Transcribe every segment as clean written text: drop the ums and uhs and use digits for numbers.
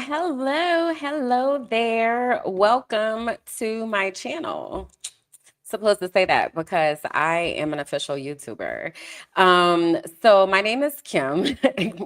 Hello there. Welcome to my channel. Supposed to say that because I am an official YouTuber. So my name is Kim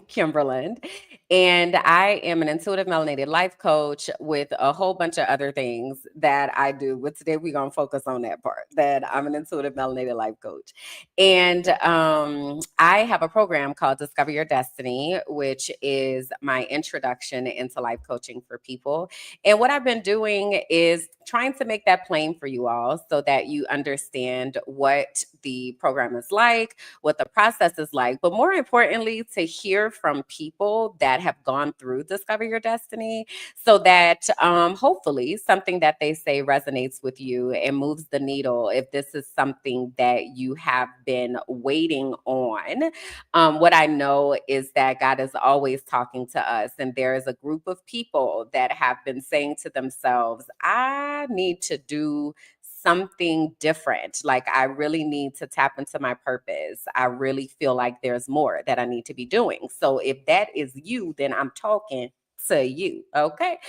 Kimberland, and I am an intuitive melanated life coach with a whole bunch of other things that I do. But today we're gonna focus on that part that I'm an intuitive melanated life coach, and I have a program called Discover Your Destiny, which is my introduction into life coaching for people. And what I've been doing is trying to make that plain for you all so that you understand what the program is like, what the process is like, but more importantly, to hear from people that have gone through Discover Your Destiny so that hopefully something that they say resonates with you and moves the needle if this is something that you have been waiting on. What I know is that God is always talking to us, and there is a group of people that have been saying to themselves, I need to do something different. Like, I really need to tap into my purpose. I really feel like there's more that I need to be doing. So, if that is you, then I'm talking to you. Okay.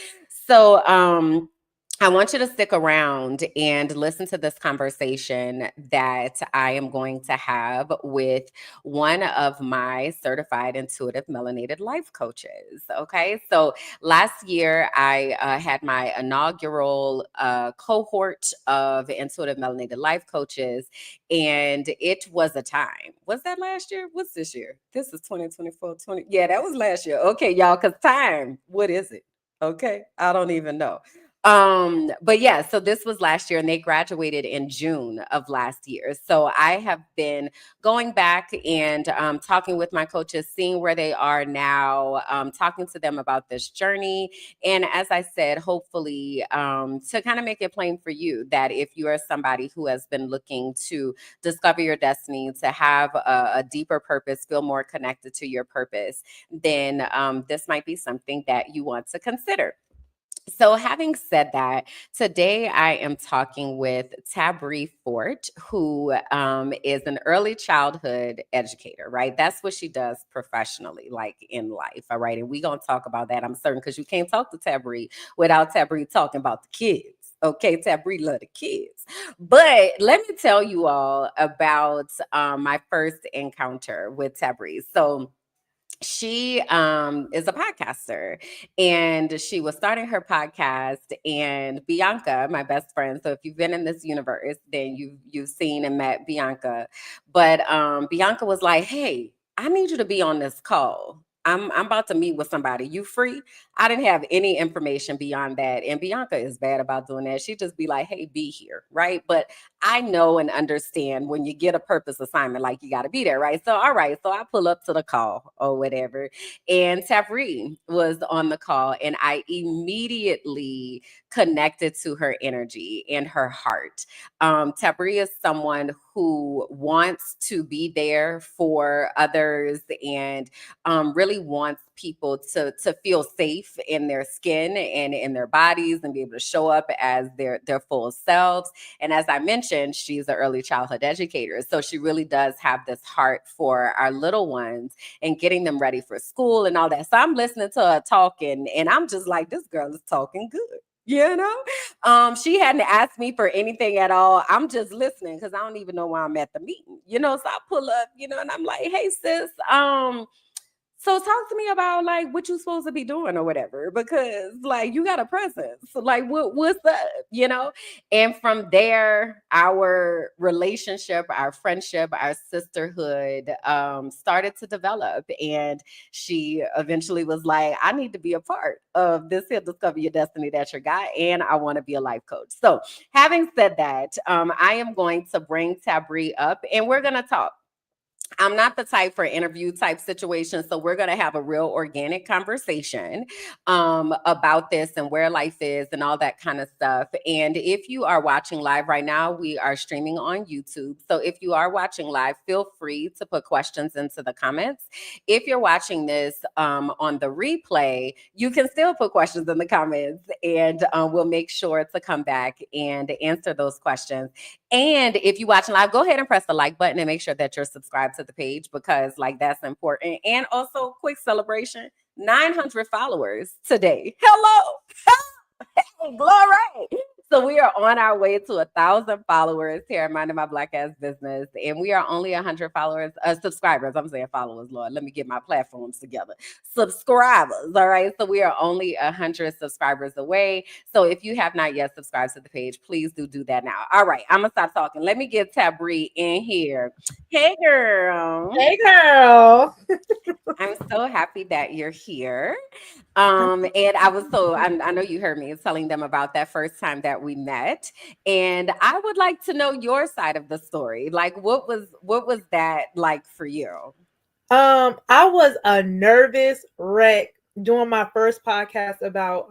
So, I want you to stick around and listen to this conversation that I am going to have with one of my certified intuitive melanated life coaches. Okay. So last year, I had my inaugural cohort of intuitive melanated life coaches, and it was a time. Was that last year? What's this year? This is 2024, 20. Yeah, that was last year. Okay, y'all, because time, what is it? Okay. I don't even know. But yeah, so this was last year and they graduated in June of last year. So I have been going back and talking with my coaches, seeing where they are now, talking to them about this journey. And as I said, hopefully to kind of make it plain for you that if you are somebody who has been looking to discover your destiny, to have a deeper purpose, feel more connected to your purpose, then this might be something that you want to consider. So, having said that, today I am talking with Tabree Fort, who is an early childhood educator, right? That's what she does professionally, like in life, all right? And we're going to talk about that, I'm certain, because you can't talk to Tabree without Tabree talking about the kids. Okay, Tabree love the kids. But let me tell you all about my first encounter with Tabree. So, she is a podcaster, and she was starting her podcast, and Bianca, my best friend, so if you've been in this universe, then you've seen and met Bianca. But Bianca was like, hey, I need you to be on this call. I'm about to meet with somebody. You free? I didn't have any information beyond that. And Bianca is bad about doing that. She just be like, hey, be here, right? But I know and understand when you get a purpose assignment, like you got to be there, right? So, all right. So I pull up to the call or whatever. And Tabree was on the call, and I immediately connected to her energy and her heart. Tabree is someone who wants to be there for others and really wants people to feel safe in their skin and in their bodies and be able to show up as their full selves. And as I mentioned, she's an early childhood educator. So she really does have this heart for our little ones and getting them ready for school and all that. So I'm listening to her talking, and I'm just like, this girl is talking good. You know, she hadn't asked me for anything at all. I'm just listening because I don't even know why I'm at the meeting. So I pull up, and I'm like, hey sis, so talk to me about like what you supposed to be doing or whatever, because like you got a presence. So like what's up? And from there, our relationship, our friendship, our sisterhood started to develop. And she eventually was like, I need to be a part of this here Discover Your Destiny that you got, and I want to be a life coach. So having said that, I am going to bring Tabree up and we're gonna talk. I'm not the type for interview type situation. So we're going to have a real organic conversation about this and where life is and all that kind of stuff. And if you are watching live right now, we are streaming on YouTube. So if you are watching live, feel free to put questions into the comments. If you're watching this on the replay, you can still put questions in the comments, and we'll make sure to come back and answer those questions. And if you're watching live, go ahead and press the like button and make sure that you're subscribed to the page, because like that's important. And also quick celebration. 900 followers today. Hello. Glory. So we are on our way to 1,000 followers here at Minding My Black Ass Business, and we are only 100 followers, subscribers. I'm saying followers, Lord. Let me get my platforms together. Subscribers, all right. So we are only 100 subscribers away. So if you have not yet subscribed to the page, please do that now. All right, I'm gonna stop talking. Let me get Tabree in here. Hey, girl. Hey, girl. I'm so happy that you're here. And I know you heard me telling them about that first time that we met. And I would like to know your side of the story. Like what was that like for you? I was a nervous wreck doing my first podcast about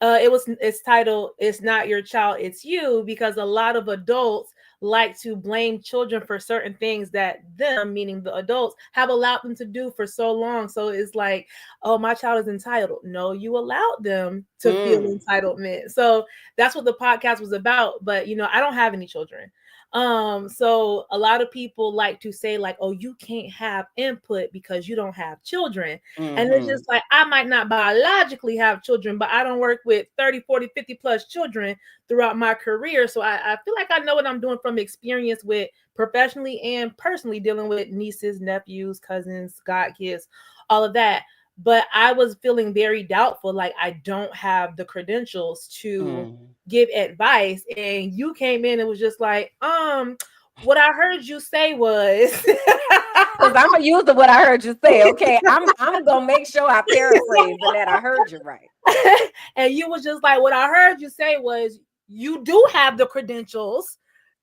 it's titled "It's Not Your Child, It's You," because a lot of adults like to blame children for certain things that them, meaning the adults, have allowed them to do for so long. So it's like, oh, my child is entitled. No, you allowed them to feel Mm, entitlement. So that's what the podcast was about. But I don't have any children. So a lot of people like to say, like, oh, you can't have input because you don't have children. And it's mm-hmm. just like, I might not biologically have children, but I don't work with 30, 40, 50 plus children throughout my career. So I feel like I know what I'm doing from experience with professionally and personally dealing with nieces, nephews, cousins, godkids, all of that. But I was feeling very doubtful, like I don't have the credentials to Mm. give advice. And you came in and was just like, what I heard you say was Because I'm gonna use the what I heard you say. Okay, I'm gonna make sure I paraphrase and that I heard you right. and you was just like, what I heard you say was you do have the credentials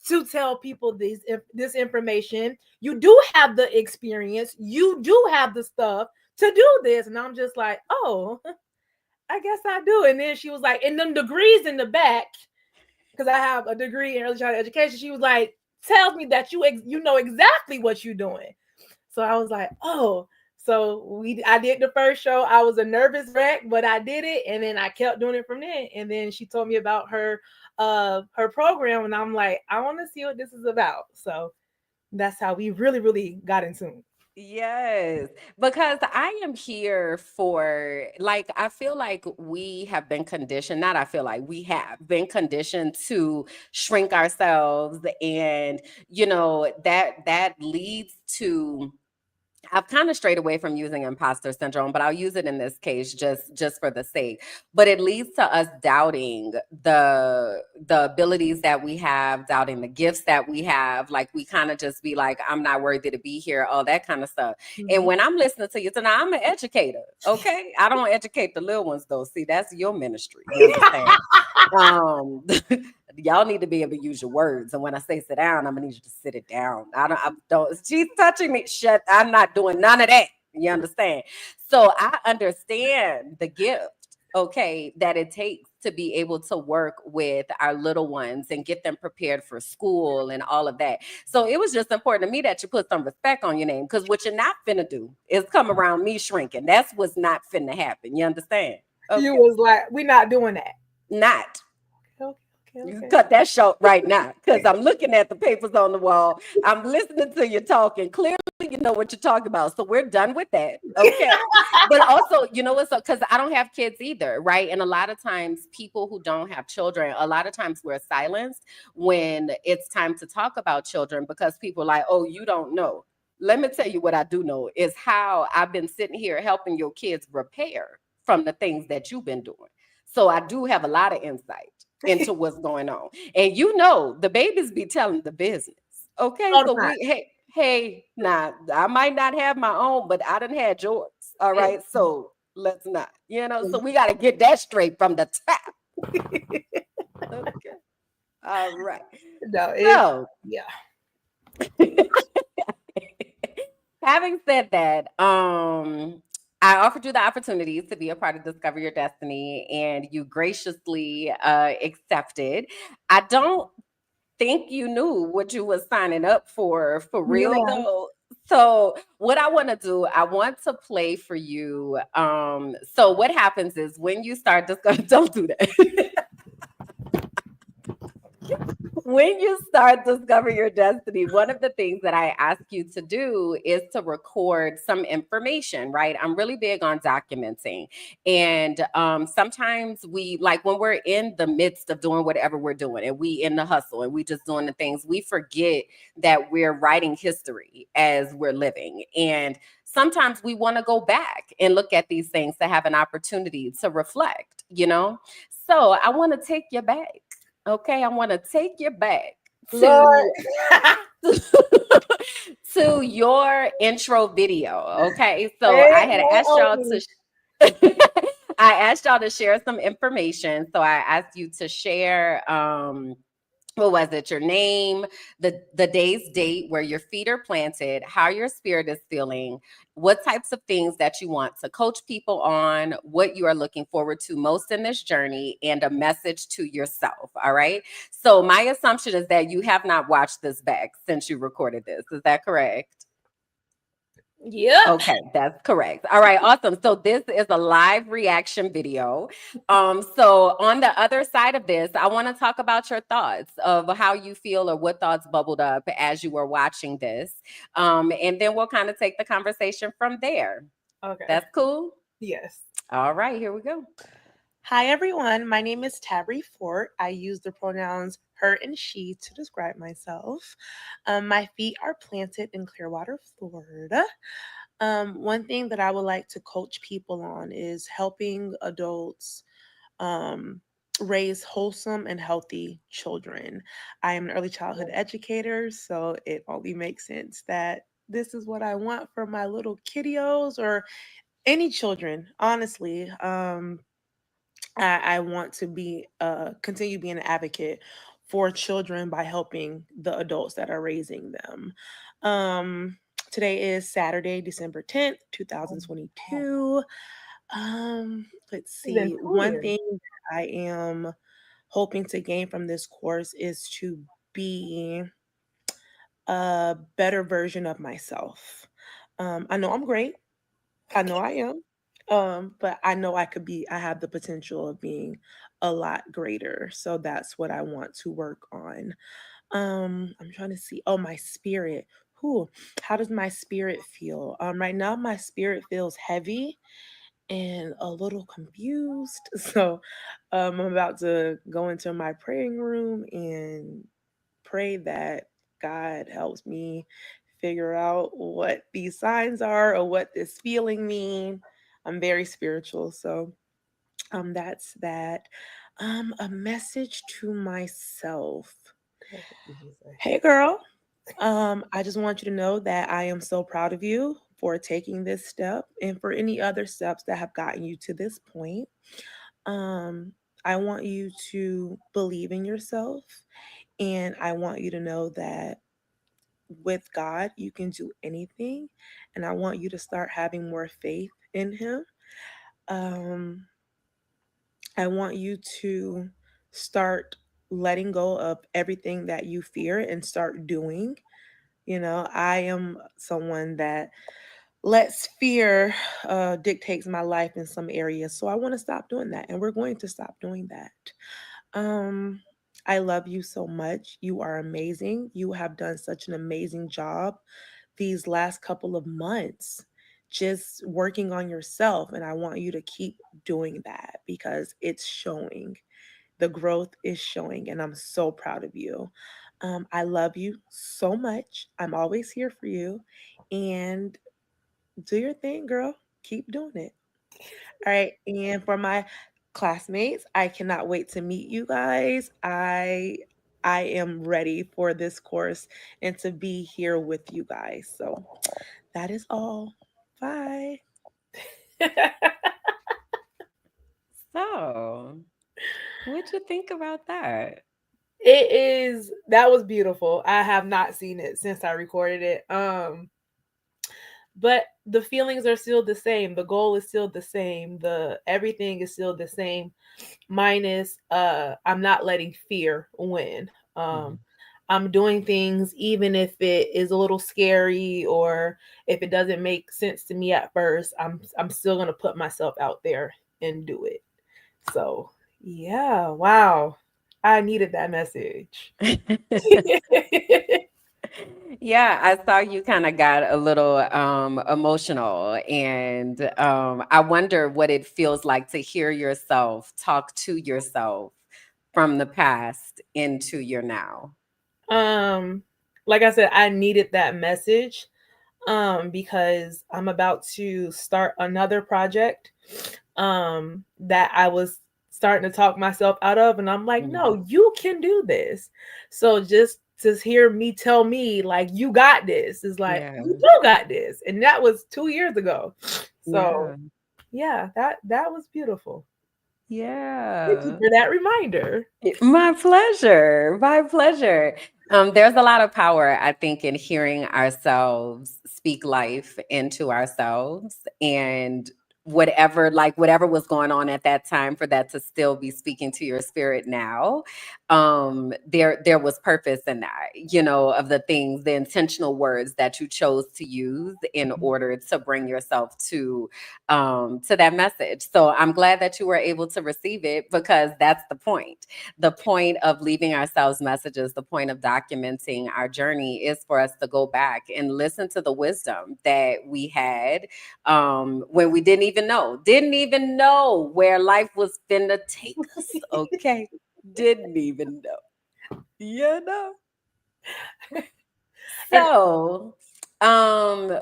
to tell people this information. You do have the experience. You do have the stuff to do this. And I'm just like, oh, I guess I do. And then she was like, and them degrees in the back, because I have a degree in early childhood education. She was like, tells me that you know exactly what you're doing. So I was like, oh. So I did the first show. I was a nervous wreck, but I did it, and then I kept doing it from there. And then she told me about her program, and I'm like, I want to see what this is about. So that's how we really, really got in tune. Yes, because I am here for, like, I feel like we have been conditioned, not I feel like we have been conditioned to shrink ourselves, and that leads to, I've kind of strayed away from using imposter syndrome, but I'll use it in this case just for the sake. But it leads to us doubting the abilities that we have, doubting the gifts that we have. Like we kind of just be like, I'm not worthy to be here, all that kind of stuff. And Mhm. when I'm listening to you tonight, I'm an educator. Okay. I don't educate the little ones though. See, that's your ministry. You understand? Um, y'all need to be able to use your words. And when I say sit down, I'm gonna need you to sit it down. I don't. She's touching me. Shut. I'm not doing none of that. You understand? So I understand the gift. Okay, that it takes to be able to work with our little ones and get them prepared for school and all of that. So it was just important to me that you put some respect on your name, because what you're not finna do is come around me shrinking. That's what's not finna happen. You understand? You Okay. was like, we're not doing that. Not. Okay, okay, You can okay. cut that short right now, because I'm looking at the papers on the wall. I'm listening to you talking. Clearly, you know what you're talking about. So we're done with that. Okay. But also, you know what's, because I don't have kids either, right? And a lot of times, people who don't have children, a lot of times we're silenced when it's time to talk about children, because people are like, oh, you don't know. Let me tell you what I do know is how I've been sitting here helping your kids repair from the things that you've been doing. So I do have a lot of insight into what's going on. And the babies be telling the business. Okay, All the so time. hey, now I might not have my own, but I done had yours. All right, so let's not, so we got to get that straight from the top. Okay, all right. No, it So, yeah. having said that, I offered you the opportunity to be a part of Discover Your Destiny, and you graciously accepted. I don't think you knew what you was signing up for No, real ma'am. though. So what I want to do, I want to play for you. So what happens is when you start discussing, don't do that. when you start discovering your destiny, one of the things that I ask you to do is to record some information, right? I'm really big on documenting. And sometimes we, like when we're in the midst of doing whatever we're doing and we in the hustle and we just doing the things, we forget that we're writing history as we're living. And sometimes we want to go back and look at these things to have an opportunity to reflect, you know? So I want to take you back. Okay, I want to take you back Lord. to to your intro video. Okay, so I Ain't had no asked y'all to opening. I asked y'all to share some information. So I asked you to share what was it, your name, the day's date, where your feet are planted, how your spirit is feeling, what types of things that you want to coach people on, what you are looking forward to most in this journey, and a message to yourself. All right, so my assumption is that you have not watched this back since you recorded this. Is that correct? Yep. Okay, that's correct. All right, awesome. So this is a live reaction video. So on the other side of this, I want to talk about your thoughts of how you feel or what thoughts bubbled up as you were watching this. And then we'll kind of take the conversation from there. Okay. That's cool. Yes. All right, here we go. Hi, everyone. My name is Tabree Fort. I use the pronouns her and she to describe myself. My feet are planted in Clearwater, Florida. One thing that I would like to coach people on is helping adults um, raise wholesome and healthy children. I am an early childhood educator, so it only makes sense that this is what I want for my little kiddios or any children, honestly. I want to be continue being an advocate for children by helping the adults that are raising them. Um, Today is Saturday, December 10th, 2022. Let's Even see. One cooler. thing that I am hoping to gain from this course is to be a better version of myself. I know I'm great. I know I am. But I know I have the potential of being a lot greater. So that's what I want to work on. I'm trying to see. Oh, my spirit. Who? How does my spirit feel? Right now my spirit feels heavy and a little confused. So I'm about to go into my praying room and pray that God helps me figure out what these signs are or what this feeling mean. I'm very spiritual, so that's that. A message to myself. What did you say? Hey girl, I just want you to know that I am so proud of you for taking this step and for any other steps that have gotten you to this point. Um, I want you to believe in yourself, and I want you to know that with God, you can do anything. And I want you to start having more faith in Him. Um, I want you to start letting go of everything that you fear and start doing. You know, I am someone that lets fear dictates my life in some areas. So I want to stop doing that. And we're going to stop doing that. Um, I love you so much. You are amazing. You have done such an amazing job these last couple of months just working on yourself. And I want you to keep doing that because it's showing. The growth is showing, and I'm so proud of you. I love you so much. I'm always here for you. And do your thing, girl. Keep doing it. All right. And for my classmates, I cannot wait to meet you guys. I am ready for this course and to be here with you guys. So that is all. Bye. So, what'd you think about that? It is that was beautiful. I have not seen it since I recorded it. But the feelings are still the same. The goal is still the same. The everything is still the same. Minus I'm not letting fear win. Mhm. I'm doing things even if it is a little scary or if it doesn't make sense to me at first. I'm still going to put myself out there and do it. So, yeah, wow. I needed that message. Yeah, I saw you kind of got a little emotional, and I wonder what it feels like to hear yourself talk to yourself from the past into your now. um, like I said, I needed that message because I'm about to start another project that I was starting to talk myself out of, and I'm like, Mhm. no, you can do this. So just to hear me tell me like you got this is like Yeah, you do got this, and that was 2 years ago. So yeah, yeah, that was beautiful. Thank you yeah. for that reminder. My pleasure. My pleasure. There's a lot of power, I think, in hearing ourselves speak life into ourselves, and whatever was going on at that time, for that to still be speaking to your spirit now. There was purpose in that, of the intentional words that you chose to use in order to bring yourself to that message. So I'm glad that you were able to receive it, because that's the point of leaving ourselves messages, the point of documenting our journey, is for us to go back and listen to the wisdom that we had when we didn't even know where life was finna take us. Okay, didn't even know, you know. And So,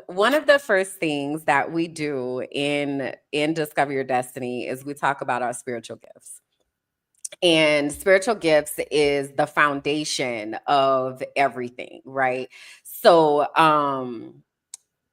one of the first things that we do in Discover Your Destiny is we talk about our spiritual gifts. And spiritual gifts is the foundation of everything, right? So,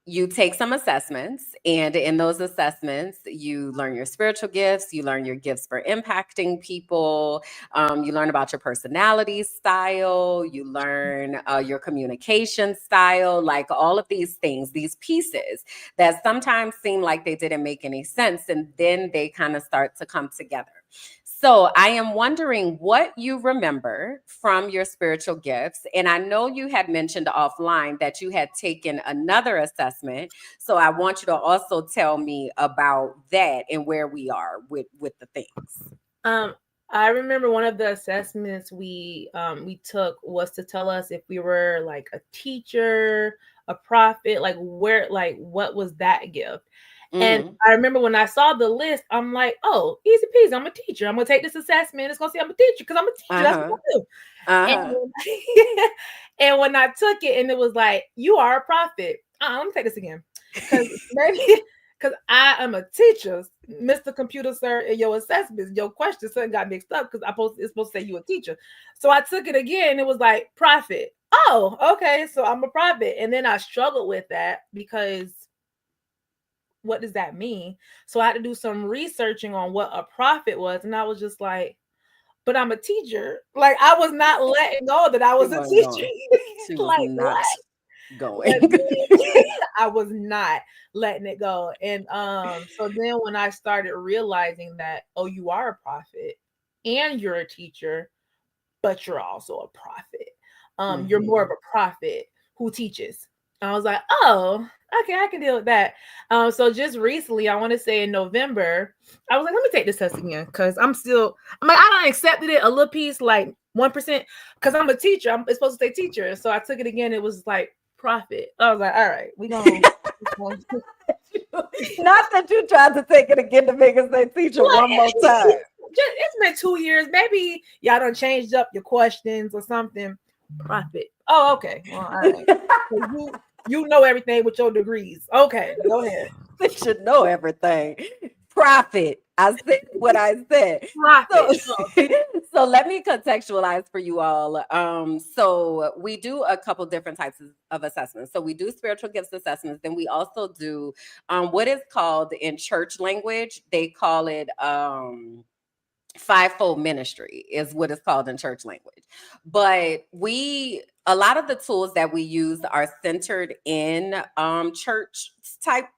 you take some assessments, and in those assessments you learn your spiritual gifts, you learn your gifts for impacting people, you learn about your personality style, you learn your communication style, like all of these things, these pieces that sometimes seem like they didn't make any sense, and then they kind of start to come together. So I am wondering what you remember from your spiritual gifts. And I know you had mentioned offline that you had taken another assessment. So I want you to also tell me about that and where we are with the things. um I remember one of the assessments we took was to tell us if we were like a teacher, a prophet, like where like what was that gift. And Hmm. I remember when I saw the list, I'm like, oh, easy peasy. I'm a teacher. I'm gonna take this assessment. It's gonna say I'm a teacher because I'm a teacher. That's Uh-huh. what I do. Uh-huh. And, and when I took it, and it was like, you are a prophet. Let me take this again. Because maybe because I am a teacher, Mr. Computer Sir, and your assessments, your questions something got mixed up because it's supposed to say you a teacher. So I took it again, and it was like prophet. Oh, okay. So I'm a prophet. And then I struggled with that because what does that mean? So I had to do some researching on what a prophet was. And I was just like, but I'm a teacher. Like I was not letting go that I She was a wasn't teacher. going. She was Like not what? But going. then I was not letting it go. And so then when I started realizing that, oh, you are a prophet and you're a teacher, but you're also a prophet. You're more of Hmm. a prophet who teaches. I was like, oh, okay, I can deal with that. So just recently, I want to say in November, I was like, let me take this test again because I'm like, I don't accepted it a little piece, like 1%, because I'm a teacher. It's supposed to say teacher. So I took it again. It was like prophet. I was like, all right, we gonna. Not that you tried to take it again to make us say teacher Like, one more time. it's been 2 years. Maybe y'all done changed up your questions or something. Profit. Oh, okay. Well, all right. So you know everything with your degrees. Okay, go ahead. They should know everything. Profit. I said what I said. Profit. So, Oh, so let me contextualize for you all. So we do a couple different types of assessments. So we do spiritual gifts assessments. Then we also do what is called in church language. They call it fivefold ministry is what it's called in church language. But a lot of the tools that we use are centered in church type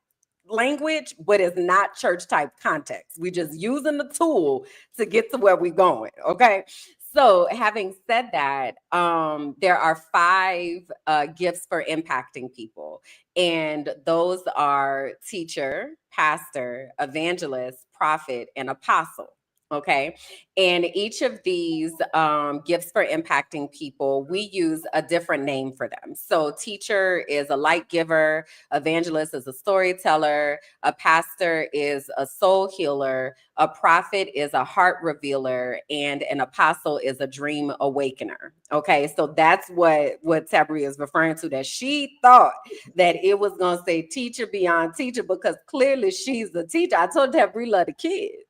language, but it's not church type context. We just using the tool to get to where we're going. Okay. So having said that, there are five gifts for impacting people. And those are teacher, pastor, evangelist, prophet, and apostle. Okay. And each of these gifts for impacting people, we use a different name for them. So, teacher is a light giver, evangelist is a storyteller, a pastor is a soul healer, a prophet is a heart revealer, and an apostle is a dream awakener. Okay. So, that's what Tabree is referring to, that she thought that it was going to say teacher beyond teacher because clearly she's a teacher. I told Tabree love the kids.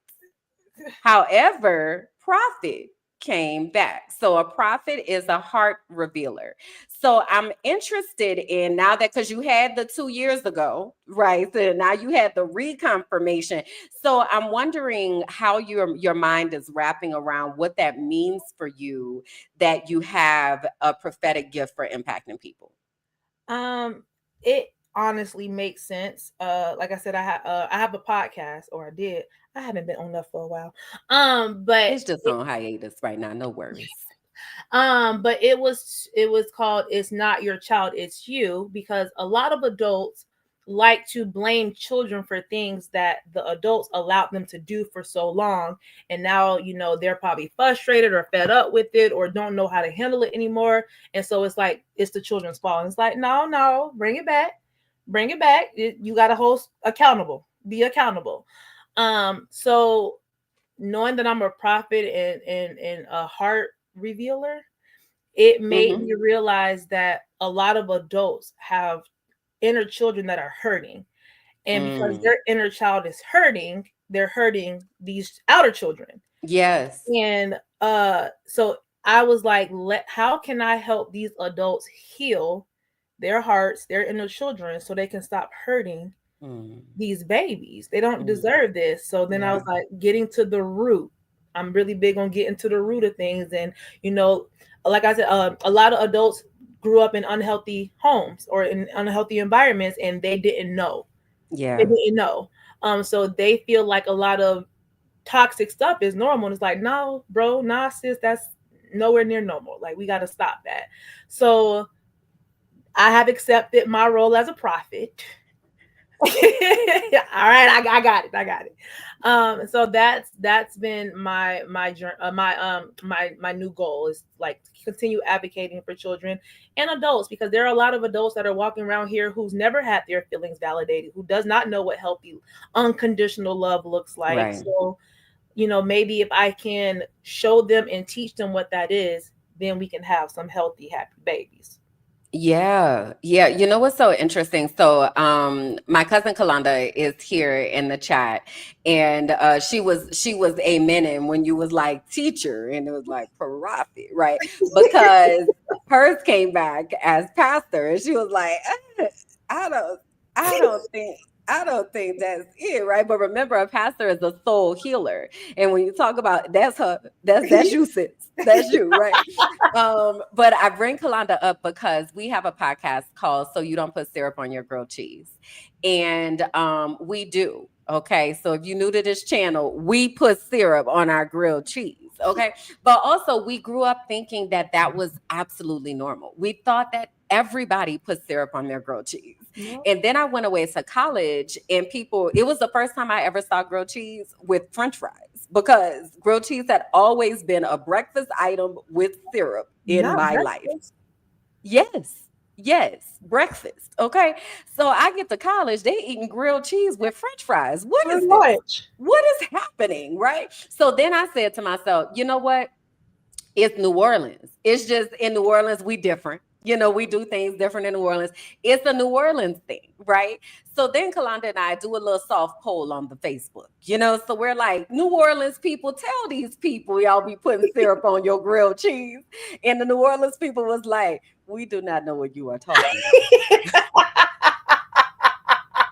However, prophet came back. So a prophet is a heart revealer. So I'm interested in now that because you had the 2 years ago, right? So now you had the reconfirmation. So I'm wondering how your mind is wrapping around what that means for you that you have a prophetic gift for impacting people. It honestly makes sense. Like I said, I have a podcast, or I did. I haven't been on that for a while. But It's just on hiatus right now. No worries. but it was called "It's Not Your Child, It's You," because a lot of adults like to blame children for things that the adults allowed them to do for so long, and now they're probably frustrated or fed up with it or don't know how to handle it anymore, and so it's like it's the children's fault. And it's like, no, no, bring it back, bring it back. You got to hold accountable, be accountable. So knowing that I'm a prophet and a heart revealer, it made Mm-hmm. me realize that a lot of adults have inner children that are hurting. And because Mm. their inner child is hurting, they're hurting these outer children. Yes. And so I was like, how can I help these adults heal their hearts, their inner children, so they can stop hurting Mm. these babies? They don't Mm. deserve this. So then I Yeah. was like, getting to the root. I'm really big on getting to the root of things. And, you know, like I said, a lot of adults grew up in unhealthy homes or in unhealthy environments, and they didn't know. They Yeah. didn't know. So they feel like a lot of toxic stuff is normal. And it's like, no, bro, nah, sis, that's nowhere near normal. Like, we got to stop that. So I have accepted my role as a prophet. All right, I got it. I got it. So that's been my new goal is like continue advocating for children and adults, because there are a lot of adults that are walking around here who's never had their feelings validated, who does not know what healthy unconditional love looks like. Right. So maybe if I can show them and teach them what that is, then we can have some healthy, happy babies. Yeah. Yeah. You know what's so interesting? So my cousin Kalanda is here in the chat, and she was amening when you was like teacher and it was like prophet, right? Because hers came back as pastor and she was like, I don't I don't think I don't think that's it, right? But remember, a pastor is a soul healer. And when you talk about that's her, that's you, sis. That's you, right? But I bring Kalanda up because we have a podcast called So You Don't Put Syrup on Your Grilled Cheese. And we do. Okay. So if you're new to this channel, we put syrup on our grilled cheese. Okay. But also, we grew up thinking that that was absolutely normal. We thought that everybody put syrup on their grilled cheese. No, And then I went away to college, and people, it was the first time I ever saw grilled cheese with French fries because grilled cheese had always been a breakfast item with syrup in not my life. breakfast. Yes. Yes, breakfast. Okay. So I get to college, they eating grilled cheese with French fries. What For is this? lunch. What is happening? Right. So then I said to myself, you know what? It's New Orleans. It's just in New Orleans, we different. We do things different in New Orleans. It's a New Orleans thing, right? So then Kalanda and I do a little soft poll on the Facebook, so we're like, New Orleans people, tell these people y'all be putting syrup on your grilled cheese. And the New Orleans people was like, we do not know what you are talking about.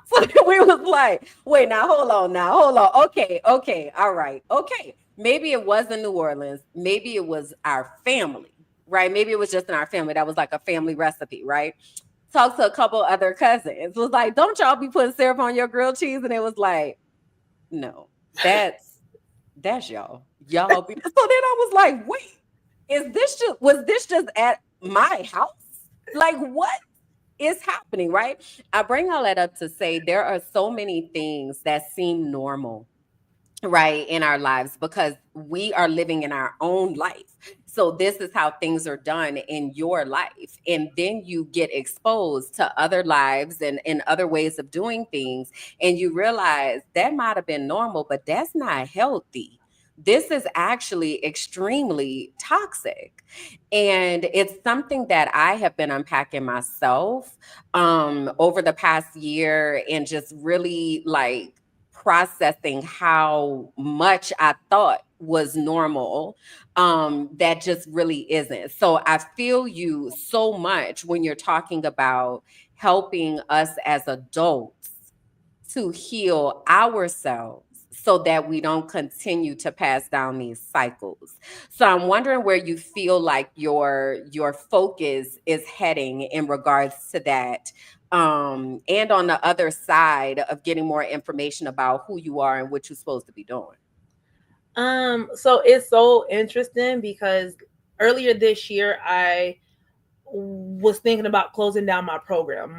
So we was like, wait, now hold on, hold on. Okay, okay, all right, okay. Maybe it wasn't New Orleans. Maybe it was our family, right? Maybe it was just in our family. That was like a family recipe, right? Talked to a couple other cousins. Was like, don't y'all be putting syrup on your grilled cheese? And it was like, no, that's y'all. Y'all be. So then I was like, wait, was this just at my house? Like what is happening, right? I bring all that up to say there are so many things that seem normal right, in our lives, because we are living in our own life. So this is how things are done in your life, and then you get exposed to other lives and other ways of doing things, and you realize that might have been normal, but that's not healthy. This is actually extremely toxic, and it's something that I have been unpacking myself over the past year, and just really like processing how much I thought was normal, that just really isn't. So I feel you so much when you're talking about helping us as adults to heal ourselves so that we don't continue to pass down these cycles. So I'm wondering where you feel like your focus is heading in regards to that, and on the other side of getting more information about who you are and what you're supposed to be doing. So it's so interesting because earlier this year I was thinking about closing down my program,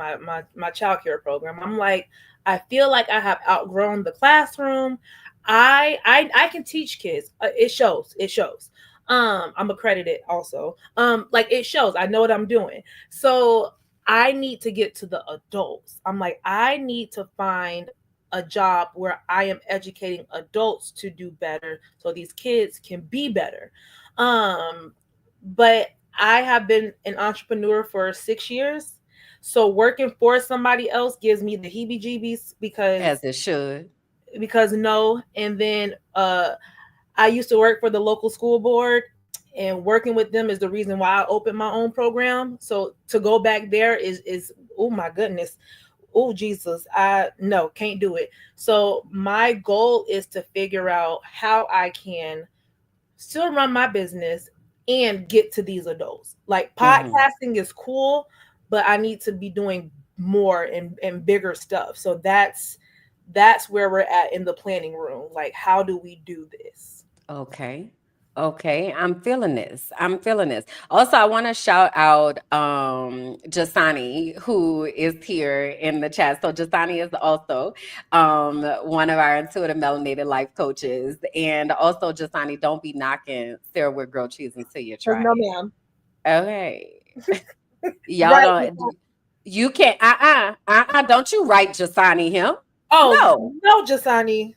my child care program. I'm like, I feel like I have outgrown the classroom. I can teach kids. It shows. It shows. I'm accredited also. Like it shows. I know what I'm doing. So I need to get to the adults. I'm like, I need to find a job where I am educating adults to do better so these kids can be better. But I have been an entrepreneur for 6 years. So working for somebody else gives me the heebie jeebies As it should. because no. And then I used to work for the local school board, and working with them is the reason why I opened my own program. So to go back there is oh my goodness. Oh Jesus, I no, can't do it. So my goal is to figure out how I can still run my business and get to these adults. Like Hmm. podcasting is cool, but I need to be doing more and bigger stuff. So that's where we're at in the planning room. Like, how do we do this? Okay. Okay, I'm feeling this. I'm feeling this. Also, I want to shout out Jasani, who is here in the chat. So Jasani is also one of our intuitive melanated life coaches. And also Jasani, don't be knocking Sarah with grilled cheese until you Cause try no, it. ma'am. Okay. Y'all Right. don't, you can't, don't you write Jasani him. Oh No. no, Jasani.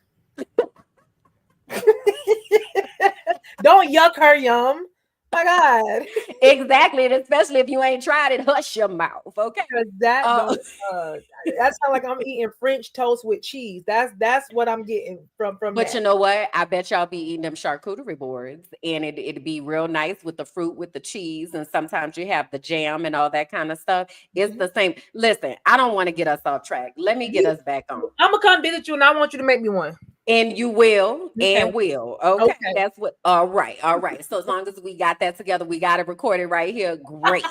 Don't yuck her yum. My God. Exactly. And especially if you ain't tried it, hush your mouth. Okay. Cause that Uh, don't uh that sounds like I'm eating French toast with cheese. That's what I'm getting from But that. you know what? I bet y'all be eating them charcuterie boards, and it'd be real nice with the fruit, with the cheese, and sometimes you have the jam and all that kind of stuff. It's the same. Listen, I don't want to get us off track. Let me get us back on. I'm gonna come visit you, and I want you to make me one. And you will, Okay. and will. Okay, Okay. that's what. All right, all right. So as long as we got that together, we got it recorded right here. Great.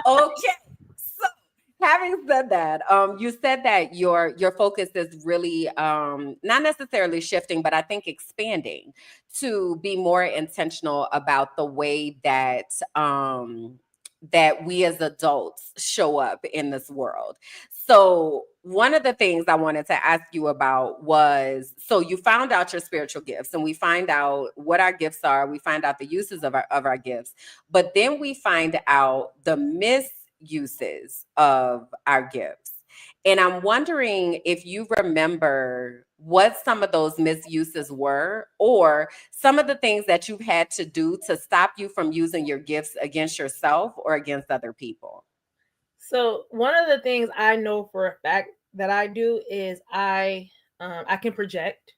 Okay. So having said that, you said that your focus is really not necessarily shifting, but I think expanding to be more intentional about the way that we as adults show up in this world. So, one of the things I wanted to ask you about was, so you found out your spiritual gifts, and we find out what our gifts are, we find out the uses of our gifts, but then we find out the misuses of our gifts. And I'm wondering if you remember what some of those misuses were, or some of the things that you've had to do to stop you from using your gifts against yourself or against other people. So one of the things I know for a fact that I do is I can project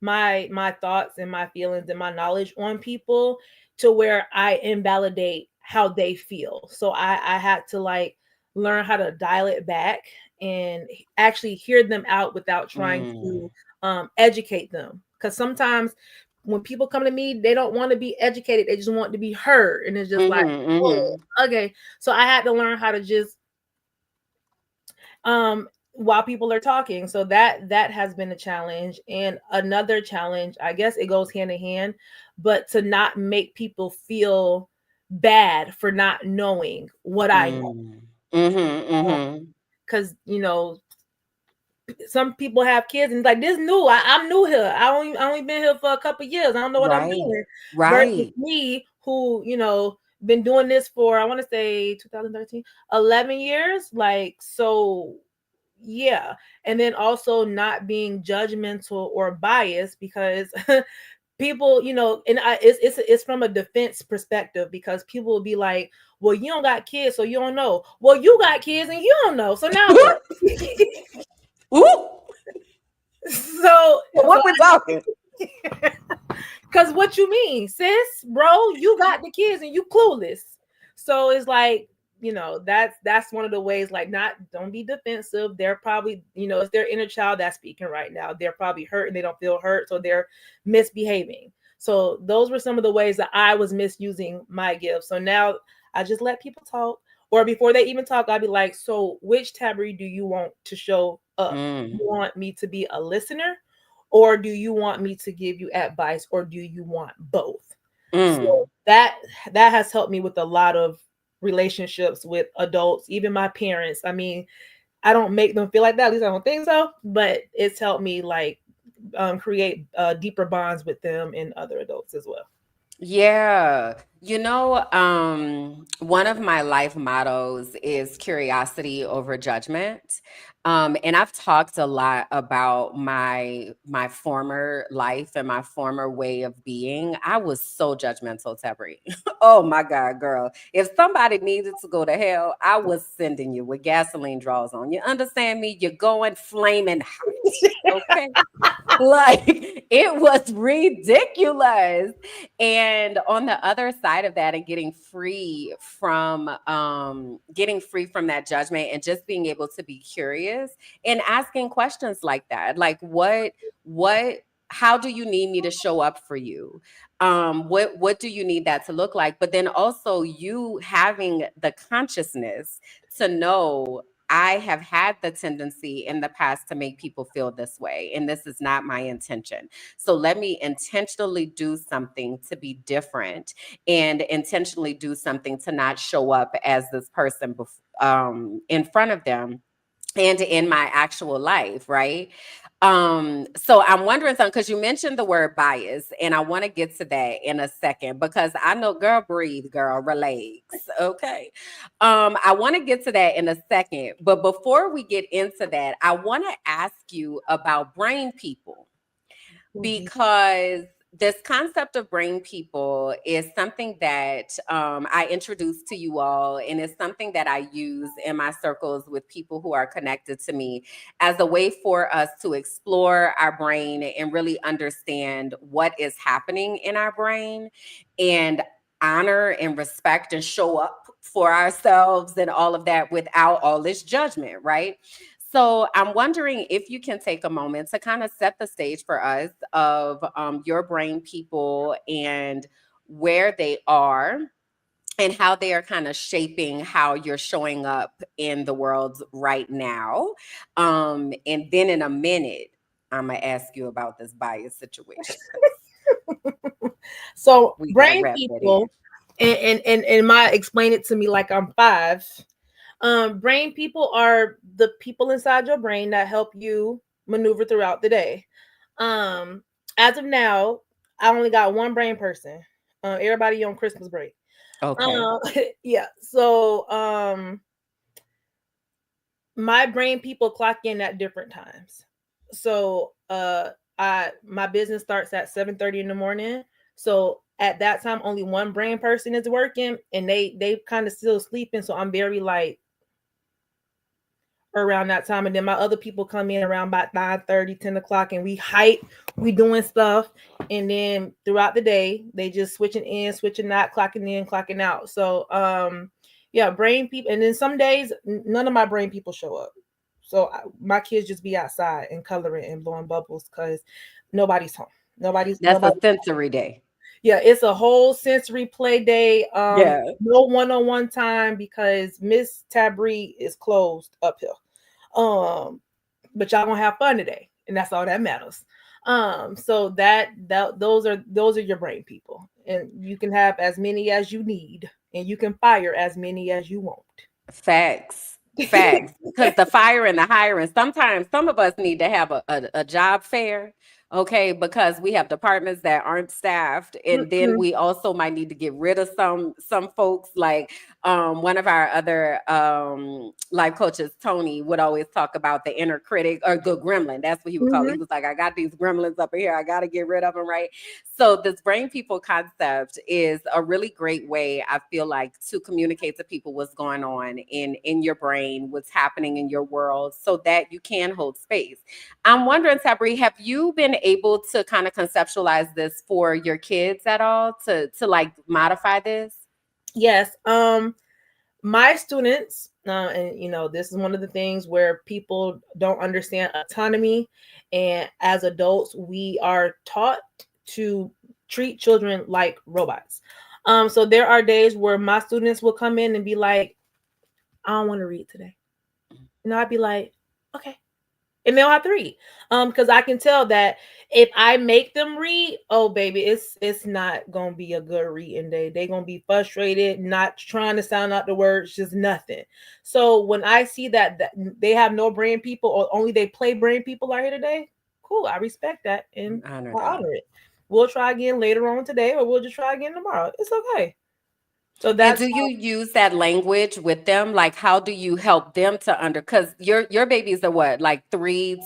my thoughts and my feelings and my knowledge on people to where I invalidate how they feel. So I had to like learn how to dial it back and actually hear them out without trying Mm. to educate them. Because sometimes when people come to me, they don't want to be educated; they just want to be heard, and it's just like, Mhm, oh, mhm. okay. So I had to learn how to just while people are talking. So that has been a challenge. And another challenge, I guess it goes hand in hand, but to not make people feel bad for not knowing what I know. Mm. Mhm, mhm. Because some people have kids and it's like this new. I'm new here. I only been here for a couple years. I don't know what I'm Right. doing. Versus Right. me, who been doing this for I want to say 2013, 11 years. Like so, yeah. And then also not being judgmental or biased because people, and it's from a defense perspective because people will be like, well, you don't got kids, so you don't know. Well, you got kids and you don't know. So now what? Ooh, So what we're talking. because what you mean, sis, bro, you got the kids and you clueless. So it's like, that's one of the ways, like, not don't be defensive. They're probably, it's their inner child that's speaking right now. They're probably hurt and they don't feel hurt, so they're misbehaving. So those were some of the ways that I was misusing my gift. So now I just let people talk. Or before they even talk, I'll be like, so which Tabree do you want to show up? You Mm, want me to be a listener? Or do you want me to give you advice, or do you want both? mm. So that has helped me with a lot of relationships with adults, even my parents. I mean, I don't make them feel like that, at least I don't think so, but it's helped me like create deeper bonds with them and other adults as well. Yeah. One of my life mottos is curiosity over judgment. And I've talked a lot about my former life and my former way of being. I was so judgmental, Tabree. Oh my God, girl. If somebody needed to go to hell, I was sending you with gasoline draws on. You understand me? You're going flaming hot. Okay. Like it was ridiculous. And on the other side of that, and getting free from that judgment and just being able to be curious and asking questions like that, like what how do you need me to show up for you? What do you need that to look like? But then also you having the consciousness to know I have had the tendency in the past to make people feel this way, and this is not my intention. So let me intentionally do something to be different and intentionally do something to not show up as this person in front of them and in my actual life, right? So I'm wondering something because you mentioned the word bias, and I want to get to that in a second because I know, girl, breathe, girl, relax. Okay. I want to get to that in a second, but before we get into that, I want to ask you about brain people Mhm. because this concept of brain people is something that I introduced to you all, and it's something that I use in my circles with people who are connected to me as a way for us to explore our brain and really understand what is happening in our brain and honor and respect and show up for ourselves and all of that without all this judgment, right? So I'm wondering if you can take a moment to kind of set the stage for us of your brain people and where they are and how they are kind of shaping how you're showing up in the world right now. And then in a minute, I'm gonna ask you about this bias situation because So we gotta brain wrap that in. people, and my explain it to me like I'm five. Brain people are the people inside your brain that help you maneuver throughout the day. Um, as of now, I only got one brain person. Everybody on Christmas break. Okay. Um, yeah. So my brain people clock in at different times. So I my business starts at 7:30 in the morning. So at that time only one brain person is working and they kind of still sleeping. So I'm very like around that time. And then my other people come in around about 9:30, 10 o'clock, and we hype, we doing stuff. And then throughout the day, they just switching in, switching out, clocking in, clocking out. So yeah, brain people. And then some days none of my brain people show up. So my kids just be outside and coloring and blowing bubbles because nobody's home. Nobody's That's a nobody. sensory day. Yeah, it's a whole sensory play day. Yeah. No one-on-one time because Miss Tabree is closed up here. But y'all gonna have fun today, and that's all that matters. So those are your brain people, and you can have as many as you need, and you can fire as many as you want. Facts. Facts. Because the fire and the hiring, sometimes some of us need to have a job fair, okay? Because we have departments that aren't staffed, and then Mhm, we also might need to get rid of some folks. Like one of our other life coaches, Tony, would always talk about the inner critic or the gremlin. That's what he would call it. He mhm. was like, I got these gremlins up in here. I got to get rid of them, right? So this brain people concept is a really great way, I feel like, to communicate to people what's going on in your brain, what's happening in your world, so that you can hold space. I'm wondering, Tabree, have you been able to kind of conceptualize this for your kids at all, to like modify this? Yes. My students, and this is one of the things where people don't understand autonomy, and as adults, we are taught to treat children like robots. So there are days where my students will come in and be like, "I don't want to read today," and I'd be like, "Okay." And they'll have to read, because I can tell that if I make them read, oh baby, it's not gonna be a good reading day. They're gonna be frustrated, not trying to sound out the words, just nothing. So when I see that they have no brain people, or only they play brain people are here today, cool, I respect that, and Honor I that. honor it. We'll try again later on today, or we'll just try again tomorrow. It's okay. So And that's do you use that language with them? Like, how do you help them to under? Because your babies are what, like 5.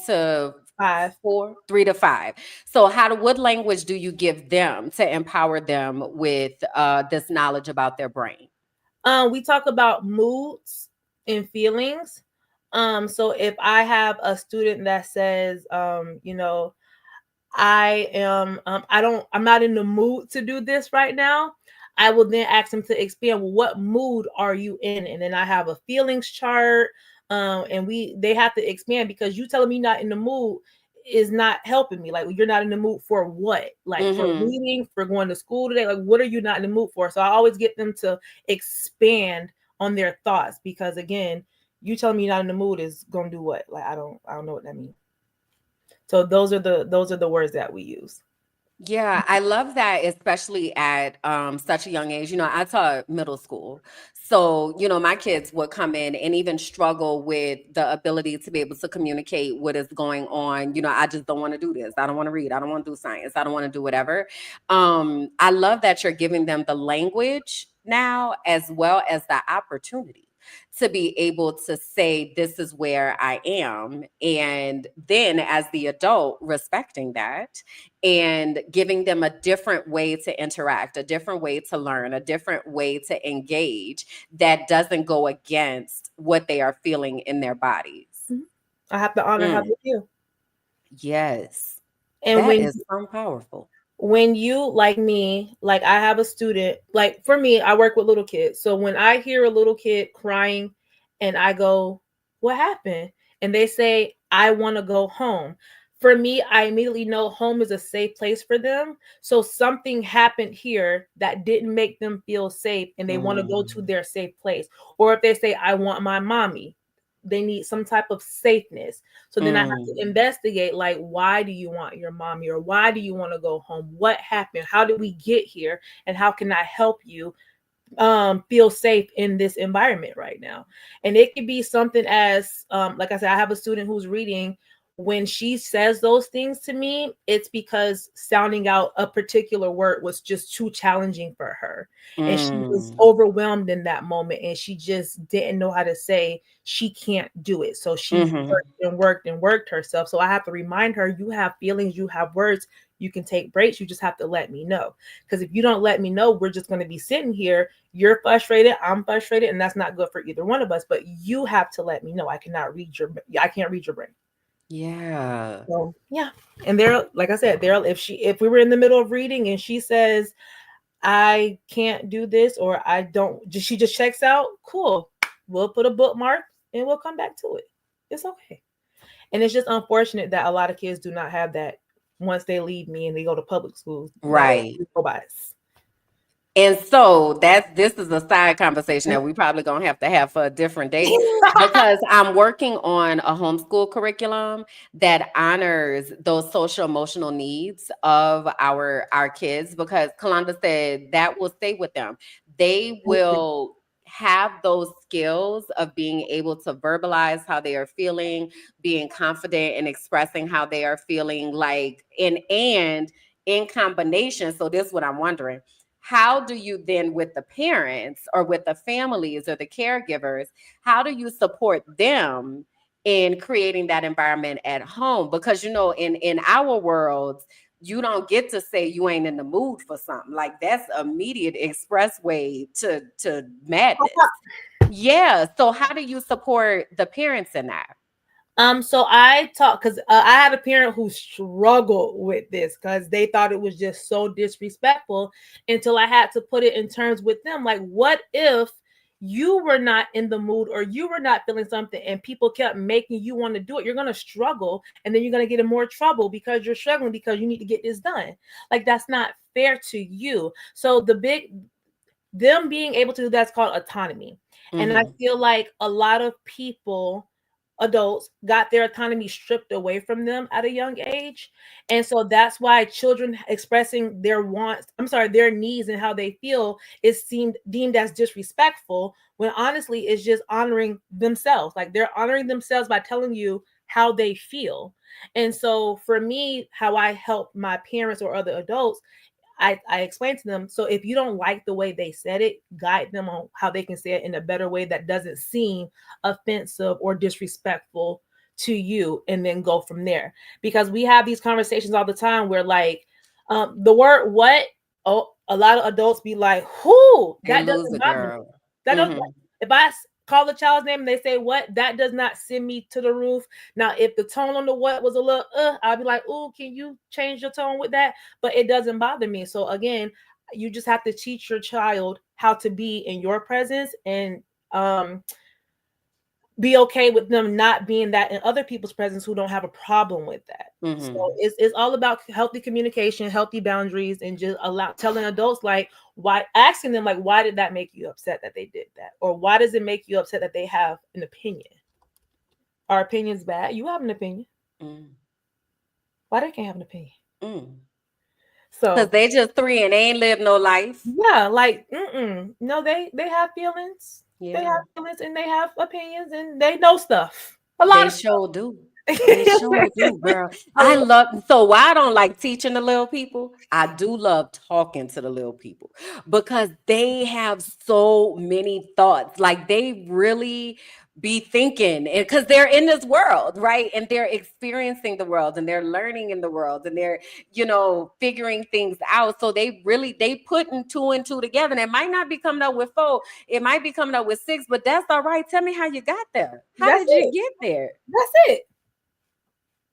3 to 5. So, what language do you give them to empower them with this knowledge about their brain? We talk about moods and feelings. So if I have a student that says, I'm not in the mood to do this right now, I will then ask them to expand, well, what mood are you in? And then I have a feelings chart. And they have to expand, because you telling me not in the mood is not helping me. Like, you're not in the mood for what? Like, for Mm-hmm. reading, for going to school today? Like, what are you not in the mood for? So I always get them to expand on their thoughts, because again, you telling me you're not in the mood is gonna do what? Like, I don't know what that means. So those are the words that we use. Yeah, I love that, especially at such a young age. I taught middle school. So, my kids would come in and even struggle with the ability to be able to communicate what is going on. I just don't want to do this. I don't want to read. I don't want to do science. I don't want to do whatever. I love that you're giving them the language now, as well as the opportunity to be able to say, this is where I am. And then as the adult, respecting that and giving them a different way to interact, a different way to learn, a different way to engage that doesn't go against what they are feeling in their bodies. Mhm. I have to honor how Mm, they feel. yes, And that when is so powerful. you, like me, like, I have a student, like, for me, I work with little kids. So when I hear a little kid crying and I go, "What happened?" And they say, "I want to go home." For me, I immediately know home is a safe place for them. So something happened here that didn't make them feel safe, and they want to go to Mm, their safe place. Or if they say, "I want my mommy," they need some type of safeness. So then I have to mm. investigate, like, why do you want your mommy, or why do you want to go home? What happened? How did we get here? And how can I help you feel safe in this environment right now? And it could be something as like I said, I have a student who's reading. When she says those things to me, it's because sounding out a particular word was just too challenging for her, and she was Mm, overwhelmed in that moment, and she just didn't know how to say she can't do it. So she mhm. worked and worked and worked herself. So I have to remind her, you have feelings, you have words, you can take breaks, you just have to let me know. Because if you don't let me know, we're just going to be sitting here. You're frustrated, I'm frustrated, and that's not good for either one of us. But you have to let me know. I can't read your brain. Yeah. So yeah. And there, like I said, there, if we were in the middle of reading and she says, "I can't do this," or "I don't," she just checks out, cool. We'll put a bookmark and we'll come back to it. It's okay. And it's just unfortunate that a lot of kids do not have that once they leave me and they go to public schools. That Right. robots. And so this is a side conversation that we probably gonna have to have for a different date, because I'm working on a homeschool curriculum that honors those social emotional needs of our kids, because Kalanda said that will stay with them. They will have those skills of being able to verbalize how they are feeling, being confident in expressing how they are feeling, like, and in combination. So this is what I'm wondering. How do you then, with the parents or with the families or the caregivers, how do you support them in creating that environment at home? Because in our worlds, you don't get to say you ain't in the mood for something. Like, that's immediate expressway to madness. Yeah. So how do you support the parents in that? So I talk because I had a parent who struggled with this because they thought it was just so disrespectful until I had to put it in terms with them. Like, what if you were not in the mood or you were not feeling something and people kept making you want to do it? You're going to struggle and then you're going to get in more trouble because you're struggling because you need to get this done. Like, that's not fair to you. So them being able to do that's called autonomy. And I feel like a lot of people, adults, got their autonomy stripped away from them at a young age. And so that's why children expressing their wants, their needs and how they feel is deemed as disrespectful, when honestly it's just honoring themselves. Like, they're honoring themselves by telling you how they feel. And so for me, how I help my parents or other adults, I explained to them, so if you don't like the way they said it, guide them on how they can say it in a better way that doesn't seem offensive or disrespectful to you, and then go from there. Because we have these conversations all the time where, like, the word what, oh, a lot of adults be like, who, They that lose doesn't a bother me. girl. That doesn't, Hmm. if I call the child's name and they say what, that does not send me to the roof. Now, if the tone on the what was a little, I'll be like, oh, can you change your tone with that? But it doesn't bother me. So again, you just have to teach your child how to be in your presence, and be okay with them not being that in other people's presence who don't have a problem with that. So Hmm. it's all about healthy communication, healthy boundaries, and just telling adults, like, why, asking them, like, why did that make you upset that they did that, or why does it make you upset that they have an opinion? Our opinion's bad. You have an opinion. Mm. Why they can't have an opinion? Mm. Because So they just three and they ain't lived no life. yeah, like, no, they have feelings. They have Yeah. feelings and they have opinions and they know stuff. A lot They of sure do. They sure stuff. do, girl. A I lot. love, so why I don't like teaching the little people, I do love talking to the little people because they have so many thoughts. Like, they really be thinking, and because they're in this world, right? And they're experiencing the world and they're learning in the world and they're, figuring things out. So they putting two and two together. And it might not be coming up with four, it might be coming up with six, but that's all right. Tell me how you got there. How That's did you it. get there? That's it.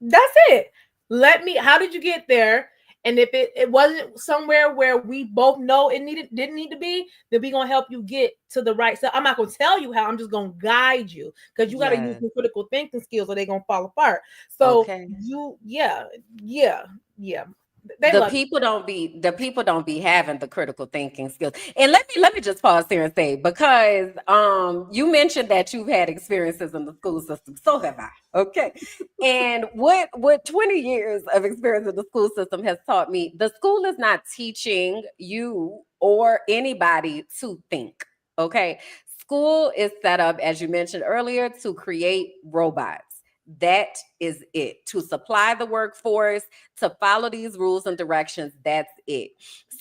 That's it. How did you get there? And if it wasn't somewhere where we both know it didn't need to be, then we're gonna help you get to the right. So I'm not gonna tell you how, I'm just gonna guide you, because you gotta use Yeah. some critical thinking skills or they're gonna fall apart. So Okay. yeah. They The love it. people don't be having the critical thinking skills. And let me just pause here and say, because you mentioned that you've had experiences in the school system. So have I. Okay. And what 20 years of experience in the school system has taught me, the school is not teaching you or anybody to think. Okay. School is set up, as you mentioned earlier, to create robots. That is it. To supply the workforce, to follow these rules and directions. That's it.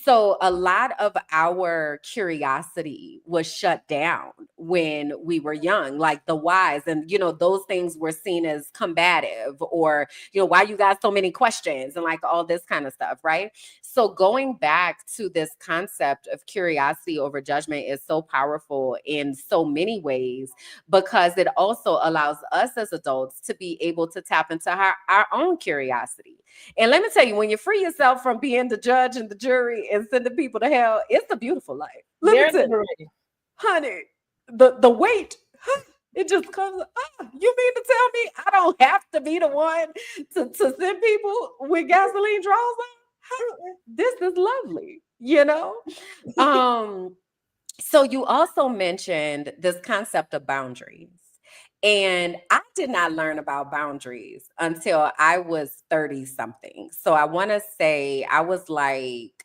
So a lot of our curiosity was shut down when we were young, like the whys, and those things were seen as combative, or why you got so many questions and like all this kind of stuff, right? So going back to this concept of curiosity over judgment is so powerful in so many ways, because it also allows us as adults to be able to tap into our own curiosity. And let me tell you, when you free yourself from being the judge and the jury and sending people to hell, it's a beautiful life. Let me They're tell you, liberating. honey, the weight, it just comes. You mean to tell me I don't have to be the one to send people with gasoline draws on? This is lovely. So you also mentioned this concept of boundaries. And I did not learn about boundaries until I was 30 something. So I want to say I was like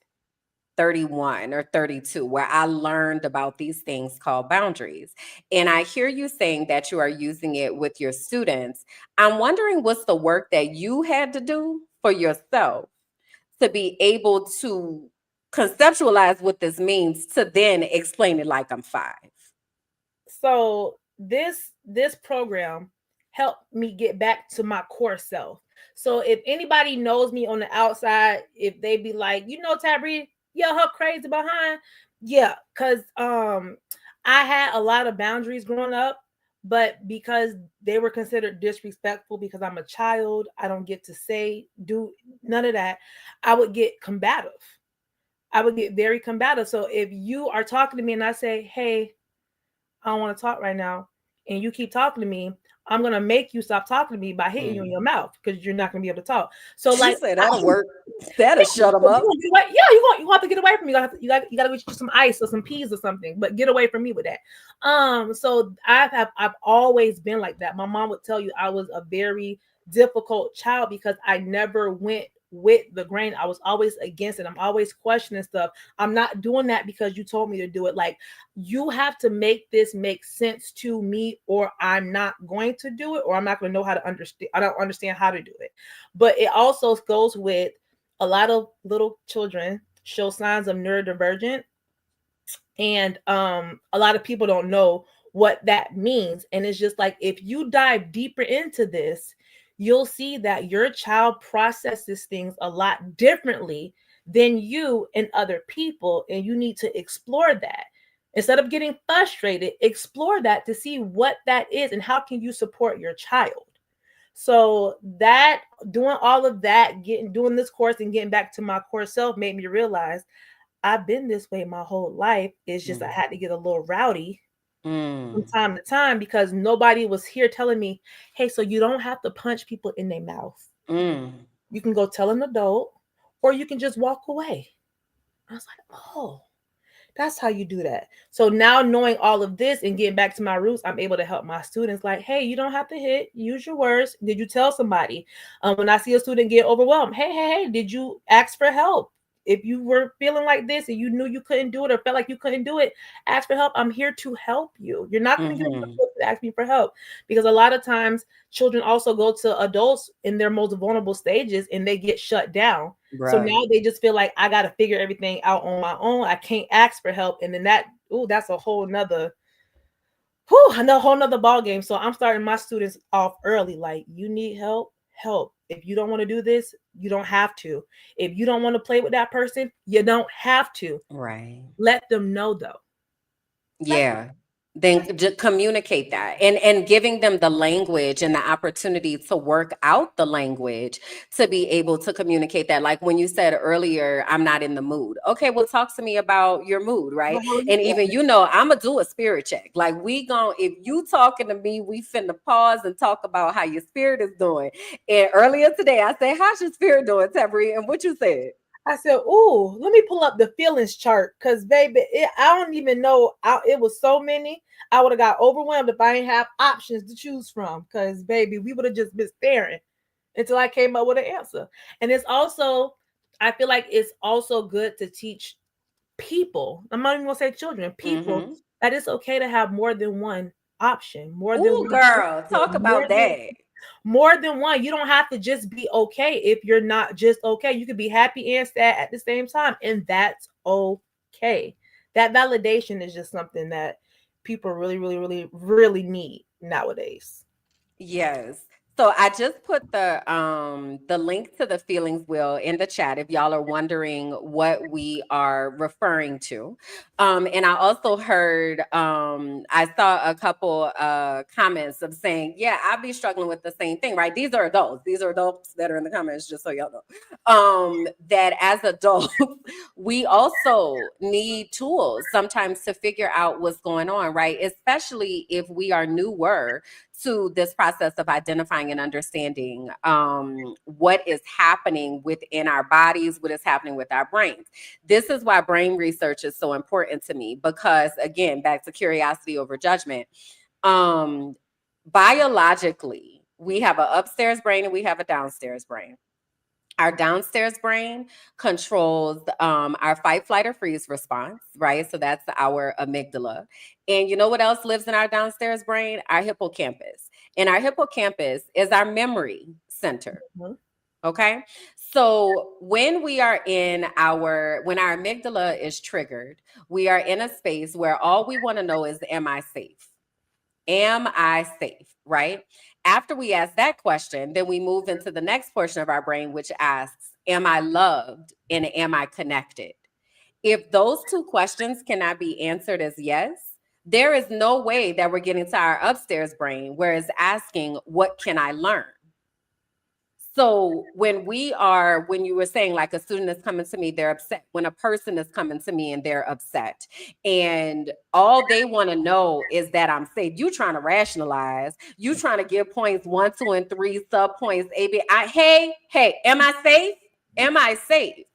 31 or 32 where I learned about these things called boundaries. And I hear you saying that you are using it with your students. I'm wondering what's the work that you had to do for yourself to be able to conceptualize what this means to then explain it like I'm 5. So this program helped me get back to my core self. So if anybody knows me on the outside, if they be like, you know, Tabree, yeah, her crazy behind, yeah, because I had a lot of boundaries growing up, but because they were considered disrespectful because I'm a child, I don't get to say, do none of that. I would get combative. I would get very combative. So if you are talking to me and I say, hey, I don't want to talk right now, and you keep talking to me, I'm gonna make you stop talking to me by hitting you in your Mm. mouth because you're not gonna be able to talk. So She like, said that'll work. yeah, That'll shut them up. yeah, you have to get away from me. You got to get you some ice or some peas or something, but get away from me with that. So I've always been like that. My mom would tell you I was a very difficult child because I never went with the grain. I was always against it. I'm always questioning stuff. I'm not doing that because you told me to do it. Like, you have to make this make sense to me, or I'm not going to do it, or I'm not going to know how to understand. I don't understand how to do it. But it also goes with a lot of little children show signs of neurodivergent, and a lot of people don't know what that means. And it's just like, if you dive deeper into this, you'll see that your child processes things a lot differently than you and other people, and you need to explore that. Instead of getting frustrated, explore that to see what that is and how can you support your child. So that, doing all of that, doing this course and getting back to my core self made me realize I've been this way my whole life. It's just I Mm. had to get a little rowdy from Mm. time to time because nobody was here telling me, hey, so you don't have to punch people in their mouth. Mm. You can go tell an adult, or you can just walk away. I was like, oh, that's how you do that. So now, knowing all of this and getting back to my roots, I'm able to help my students. Like, hey, you don't have to hit. Use your words. Did you tell somebody? When I see a student get overwhelmed, hey, did you ask for help? If you were feeling like this and you knew you couldn't do it or felt like you couldn't do it, ask for help. I'm here to help you. You're not going to get Mhm. to ask me for help, because a lot of times children also go to adults in their most vulnerable stages and they get shut down. So now Right. they just feel like I got to figure everything out on my own. I can't ask for help. And then that's a whole nother, another whole nother ball game. So I'm starting my students off early. Like, you need help, help. If you don't want to do this, you don't have to. If you don't want to play with that person, you don't have to. Right. Let them know though. Let Yeah. Then just communicate that and giving them the language and the opportunity to work out the language to be able to communicate that. Like when you said earlier, I'm not in the mood. Okay, well, talk to me about your mood, right? how are you And feeling? even I'm gonna do a spirit check. Like we gon' if you talking to me, we finna pause and talk about how your spirit is doing. And earlier today, I said, "How's your spirit doing, Tabree?" And what you said? I said, "Ooh, let me pull up the feelings chart, cause baby, I don't even know. It was so many. I would have got overwhelmed if I didn't have options to choose from. Cause baby, we would have just been staring until I came up with an answer. And it's also, I feel like it's also good to teach people. I'm not even gonna say children, people, Mm-hmm. that it's okay to have more than one option, more than Ooh, one girl, answer, talk about that. more than one. You don't have to just be okay if you're not just okay. You could be happy and sad at the same time, and that's okay. That validation is just something that people really, really, really, really need nowadays. Yes. So I just put the link to the feelings wheel in the chat if y'all are wondering what we are referring to. And I also heard I saw a couple comments of saying, yeah, I'll be struggling with the same thing, right? These are adults. These are adults that are in the comments, just so y'all know. That as adults, we also need tools sometimes to figure out what's going on, right? Especially if we are newer to this process of identifying and understanding what is happening within our bodies, what is happening with our brains. This is why brain research is so important to me because, again, back to curiosity over judgment. Um, Biologically, we have an upstairs brain and we have a downstairs brain. Our downstairs brain controls our fight, flight, or freeze response, right? So that's our amygdala. And you know what else lives in our downstairs brain? Our hippocampus. And our hippocampus is our memory center. Mhm. Okay. So when our amygdala is triggered, we are in a space where all we want to know is, am I safe? Am I safe? Right? After we ask that question, then we move into the next portion of our brain, which asks, am I loved and am I connected? If those two questions cannot be answered as yes, there is no way that we're getting to our upstairs brain, where it's asking, what can I learn? So when you were saying like a student is coming to me, they're upset. When a person is coming to me and they're upset, and all they want to know is that I'm safe, you trying to rationalize, you trying to give points 1, 2, and 3, sub points A, B. Hey, am I safe? Am I safe?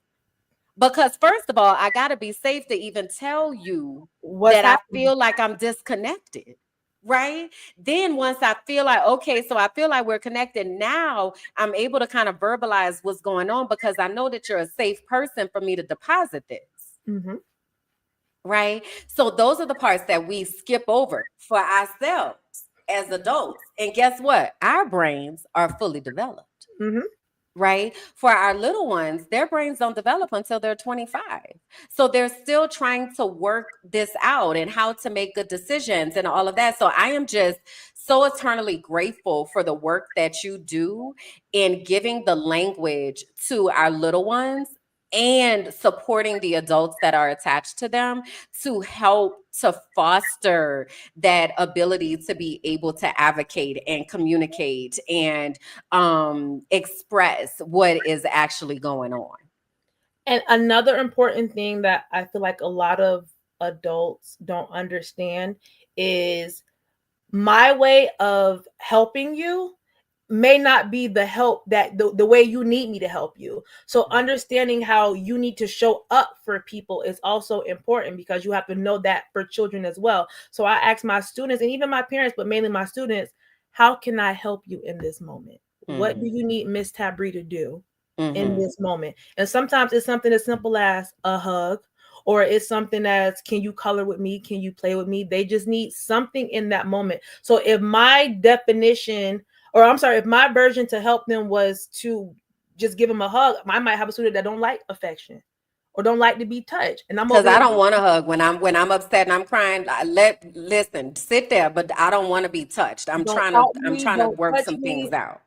Because first of all, I gotta be safe to even tell you What's that I happening? feel like I'm disconnected. Right. Then once I feel like, okay, so I feel like we're connected now, I'm able to kind of verbalize what's going on because I know that you're a safe person for me to deposit this. Mm-hmm. Right. So those are the parts that we skip over for ourselves as adults. And guess what? Our brains are fully developed. Mm-hmm. Right? For our little ones, their brains don't develop until they're 25. So they're still trying to work this out and how to make good decisions and all of that. So I am just so eternally grateful for the work that you do in giving the language to our little ones and supporting the adults that are attached to them to help to foster that ability to be able to advocate and communicate and express what is actually going on. And another important thing that I feel like a lot of adults don't understand is my way of helping you may not be the help that the way you need me to help you. So understanding how you need to show up for people is also important because you have to know that for children as well. So I ask my students and even my parents, but mainly my students, how can I help you in this moment? What do Mm, you need Miss Tabree to do in mhm. this moment? And sometimes it's something as simple as a hug, or it's something as, can you color with me? Can you play with me? They just need something in that moment. So if my definition, or I'm sorry, if my version to help them was to just give them a hug, I might have a student that don't like affection or don't like to be touched. And I'm Cause over I here, don't want to hug when I'm upset and I'm crying. Listen, sit there, but I don't want to be touched. don't talk to I'm me, trying to don't work touch some things me. out.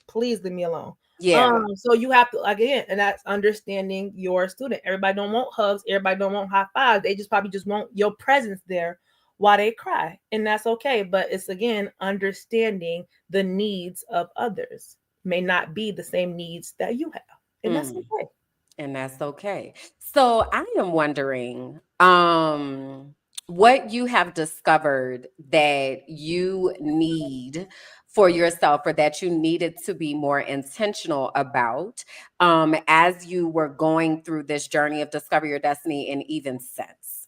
Please leave me alone. Yeah, So you have to, again, and that's understanding your student. Everybody don't want hugs, everybody don't want high fives. They just probably just want your presence there while they cry. And that's okay. But it's again understanding the needs of others may not be the same needs that you have. And that's mm, okay. and that's okay. So I am wondering, what you have discovered that you need for yourself or that you needed to be more intentional about as you were going through this journey of discover your destiny and even since.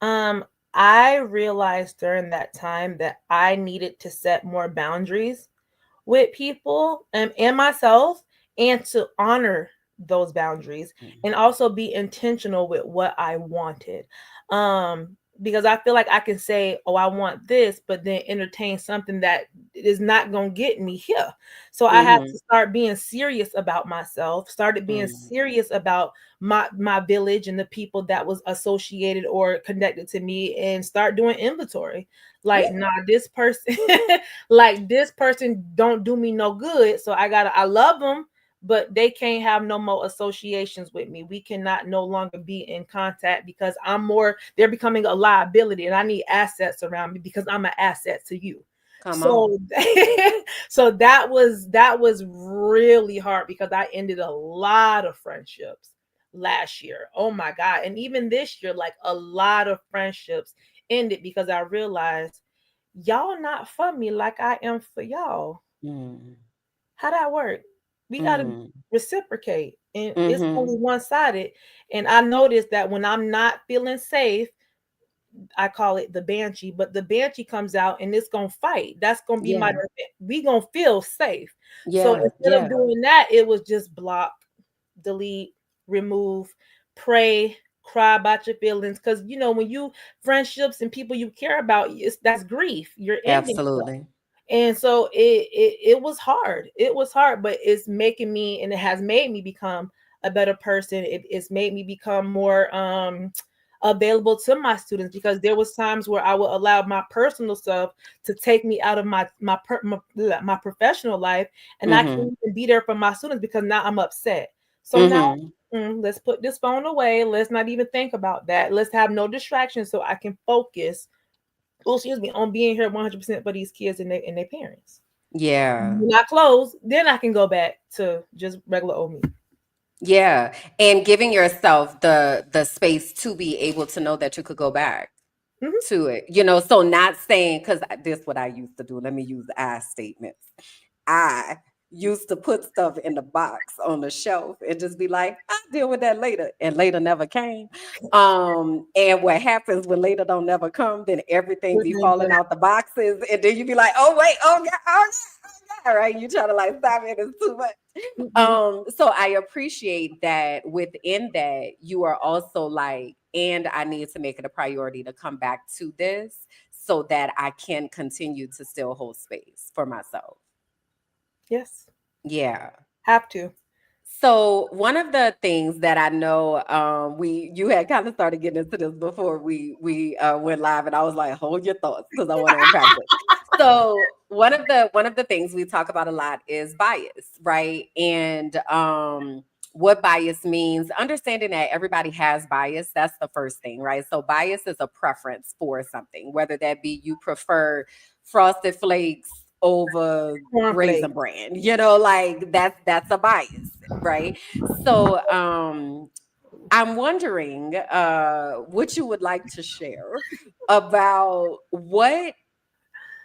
Um, I realized during that time that I needed to set more boundaries with people and myself, and to honor those boundaries Mm, and also be intentional with what I wanted. Because I feel like I can say, oh, I want this, but then entertain something that is not going to get me here. So I had mhm, to start being serious about myself, started being mm. serious about my village and the people that was associated or connected to me, and start doing inventory. Like, nah, this person like this person don't do me no good, so I love them, but they can't have no more associations with me. We cannot no longer be in contact because they're becoming a liability, and I need assets around me because I'm an asset to you. Come on. So so that was really hard because I ended a lot of friendships last year. Oh my God. And even this year, like a lot of friendships ended because I realized y'all not for me like I am for y'all. Mm, How that work? We gotta mm, reciprocate, and it's only mhm, one sided. And I noticed that when I'm not feeling safe, I call it the banshee, but the banshee comes out and it's gonna fight. That's gonna be my Yeah. defense. We gonna feel safe. So Yeah. instead of Yeah. doing that, it was just block, delete, remove, pray, cry about your feelings. Because when you friendships and people you care about, that's grief. You're ending stuff. Absolutely. And so it was hard. It was hard, but it's making me, and it has made me become a better person. It's made me become more available to my students, because there was times where I would allow my personal stuff to take me out of my professional life, and I Mm-hmm. can't even be there for my students because now I'm upset. So now, Mm-hmm. let's put this phone away. Let's not even think about that. Let's have no distractions so I can focus, on being here 100% for these kids and their parents. Yeah. When I close, then I can go back to just regular old me. Yeah. And giving yourself the space to be able to know that you could go back Mhm. to it. So not saying, because this what I used to do. Let me use I statements. I used to put stuff in the box on the shelf and just be like, I'll deal with that later. And later never came. And what happens when later don't never come, then everything be falling out the boxes. And then you be like, oh wait, oh God, oh yeah, oh yeah, right? You try to like stop it, it's too much. Mhm. So I appreciate that within that, you are also like, and I need to make it a priority to come back to this so that I can continue to still hold space for myself. Yes, Yeah. have to. So one of the things that I know, you had kind of started getting into this before we went live, and I was like, hold your thoughts because I want to unpack it. So one of the things we talk about a lot is bias, right? And what bias means, understanding that everybody has bias. That's the first thing, right? So bias is a preference for something, whether that be you prefer frosted flakes over raisin Cornflakes. bran, like that's a bias, right? So I'm wondering what you would like to share about what,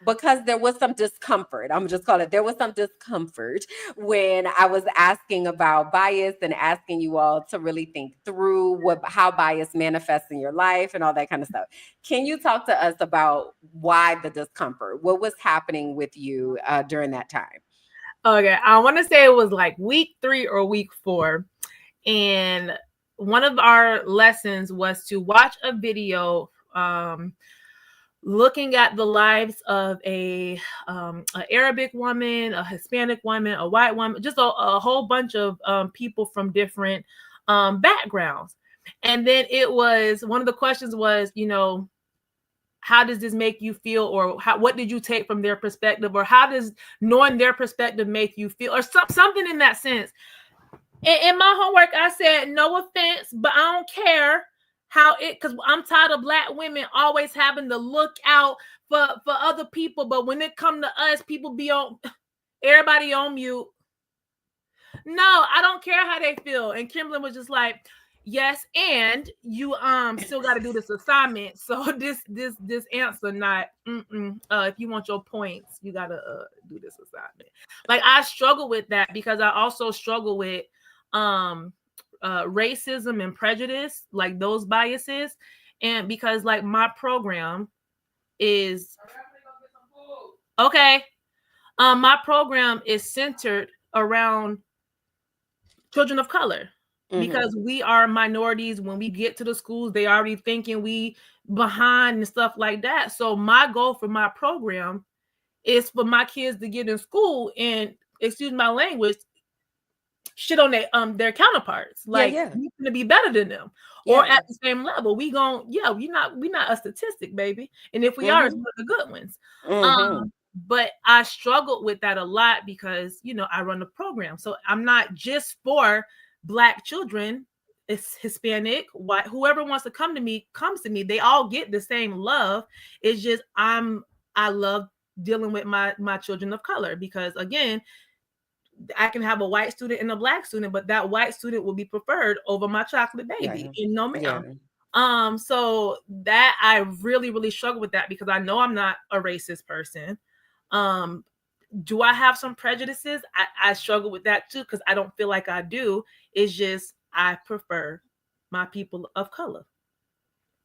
because there was some discomfort. I'm just call it, there was some discomfort when I was asking about bias and asking you all to really think through how bias manifests in your life and all that kind of stuff. Can you talk to us about why the discomfort? What was happening with you during that time? Okay, I want to say it was like week 3 or week 4, and one of our lessons was to watch a video, looking at the lives of a Arabic woman, a Hispanic woman, a white woman, just a whole bunch of people from different backgrounds. And then it was, one of the questions was, how does this make you feel, or what did you take from their perspective, or how does knowing their perspective make you feel, or something in that sense. And in my homework, I said, no offense, but I don't care how it, because I'm tired of Black women always having to look out for other people. But when it come to us, people be on, everybody on mute. No, I don't care how they feel. And Kimberly was just like, yes, and you still got to do this assignment. So this answer not if you want your points, you got to do this assignment. Like, I struggle with that because I also struggle with racism and prejudice, like those biases. And because like my program is okay, my program is centered around children of color, Mm-hmm. because we are minorities. When we get to the schools, they already thinking we behind and stuff like that. So my goal for my program is for my kids to get in school and, excuse my language, shit on their counterparts. Yeah, Like, yeah, we going to be better than them or yeah. at the same level. We not a statistic, baby. And if we are, it's Mm-hmm. one of the good ones. Mm-hmm. But I struggled with that a lot because I run the program. So I'm not just for Black children. It's Hispanic, white, whoever wants to come to me comes to me. They all get the same love. It's just I love dealing with my children of color, because again, I can have a white student and a Black student, but that white student will be preferred over my chocolate baby. Yeah, And no, yeah. ma'am. So that I really, really struggle with that, because I know I'm not a racist person. Um, do I have some prejudices? I struggle with that too, because I don't feel like I do. It's just I prefer my people of color.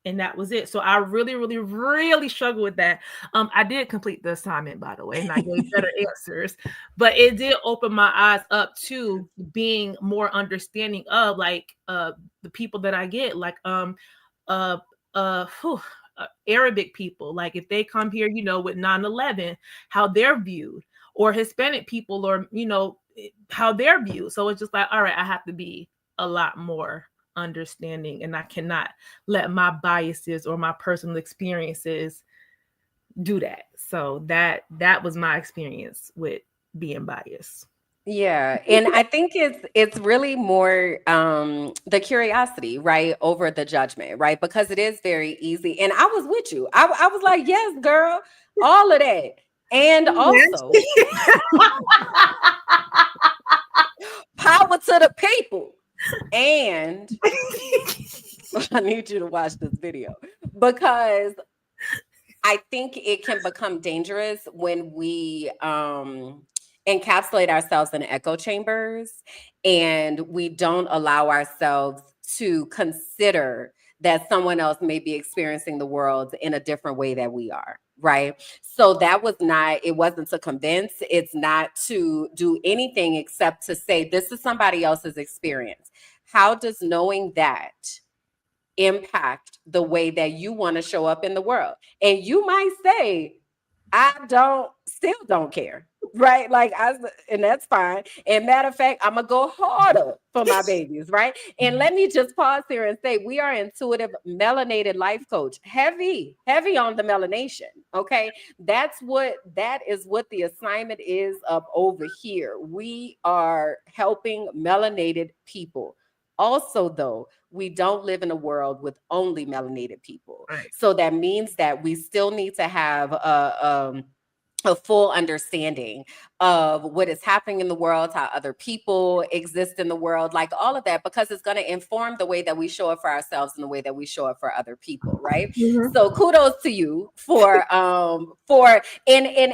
and that was it. So I really, really, really struggled with that. I did complete the assignment, by the way, and I gave better answers, but it did open my eyes up to being more understanding of like the people that I get, like uh whew, Arabic people, like if they come here, with 9/11, how they're viewed, or Hispanic people, or how they're viewed. So it's just like, all right, I have to be a lot more understanding, and I cannot let my biases or my personal experiences do that. So that was my experience with being biased. Yeah, and I think it's really more the curiosity, right, over the judgment, right? Because it is very easy. And I was with you. I was like, yes, girl, all of that. And also power to the people. And I need you to watch this video because I think it can become dangerous when we encapsulate ourselves in echo chambers and we don't allow ourselves to consider that someone else may be experiencing the world in a different way that we are. Right. So that was not, it wasn't to convince, it's not to do anything except to say, this is somebody else's experience. How does knowing that impact the way that you want to show up in the world? And you might say, still don't care. Right. And that's fine. And matter of fact, I'm going to go harder for my babies. Right. And let me just pause here and say, we are intuitive melanated life coach, heavy, heavy on the melanation. Okay. That is what the assignment is up over here. We are helping melanated people. Also, though, we don't live in a world with only melanated people. Right. So that means that we still need to have a full understanding of what is happening in the world, how other people exist in the world, like all of that, because it's going to inform the way that we show up for ourselves and the way that we show up for other people, right? Mhm. So kudos to you and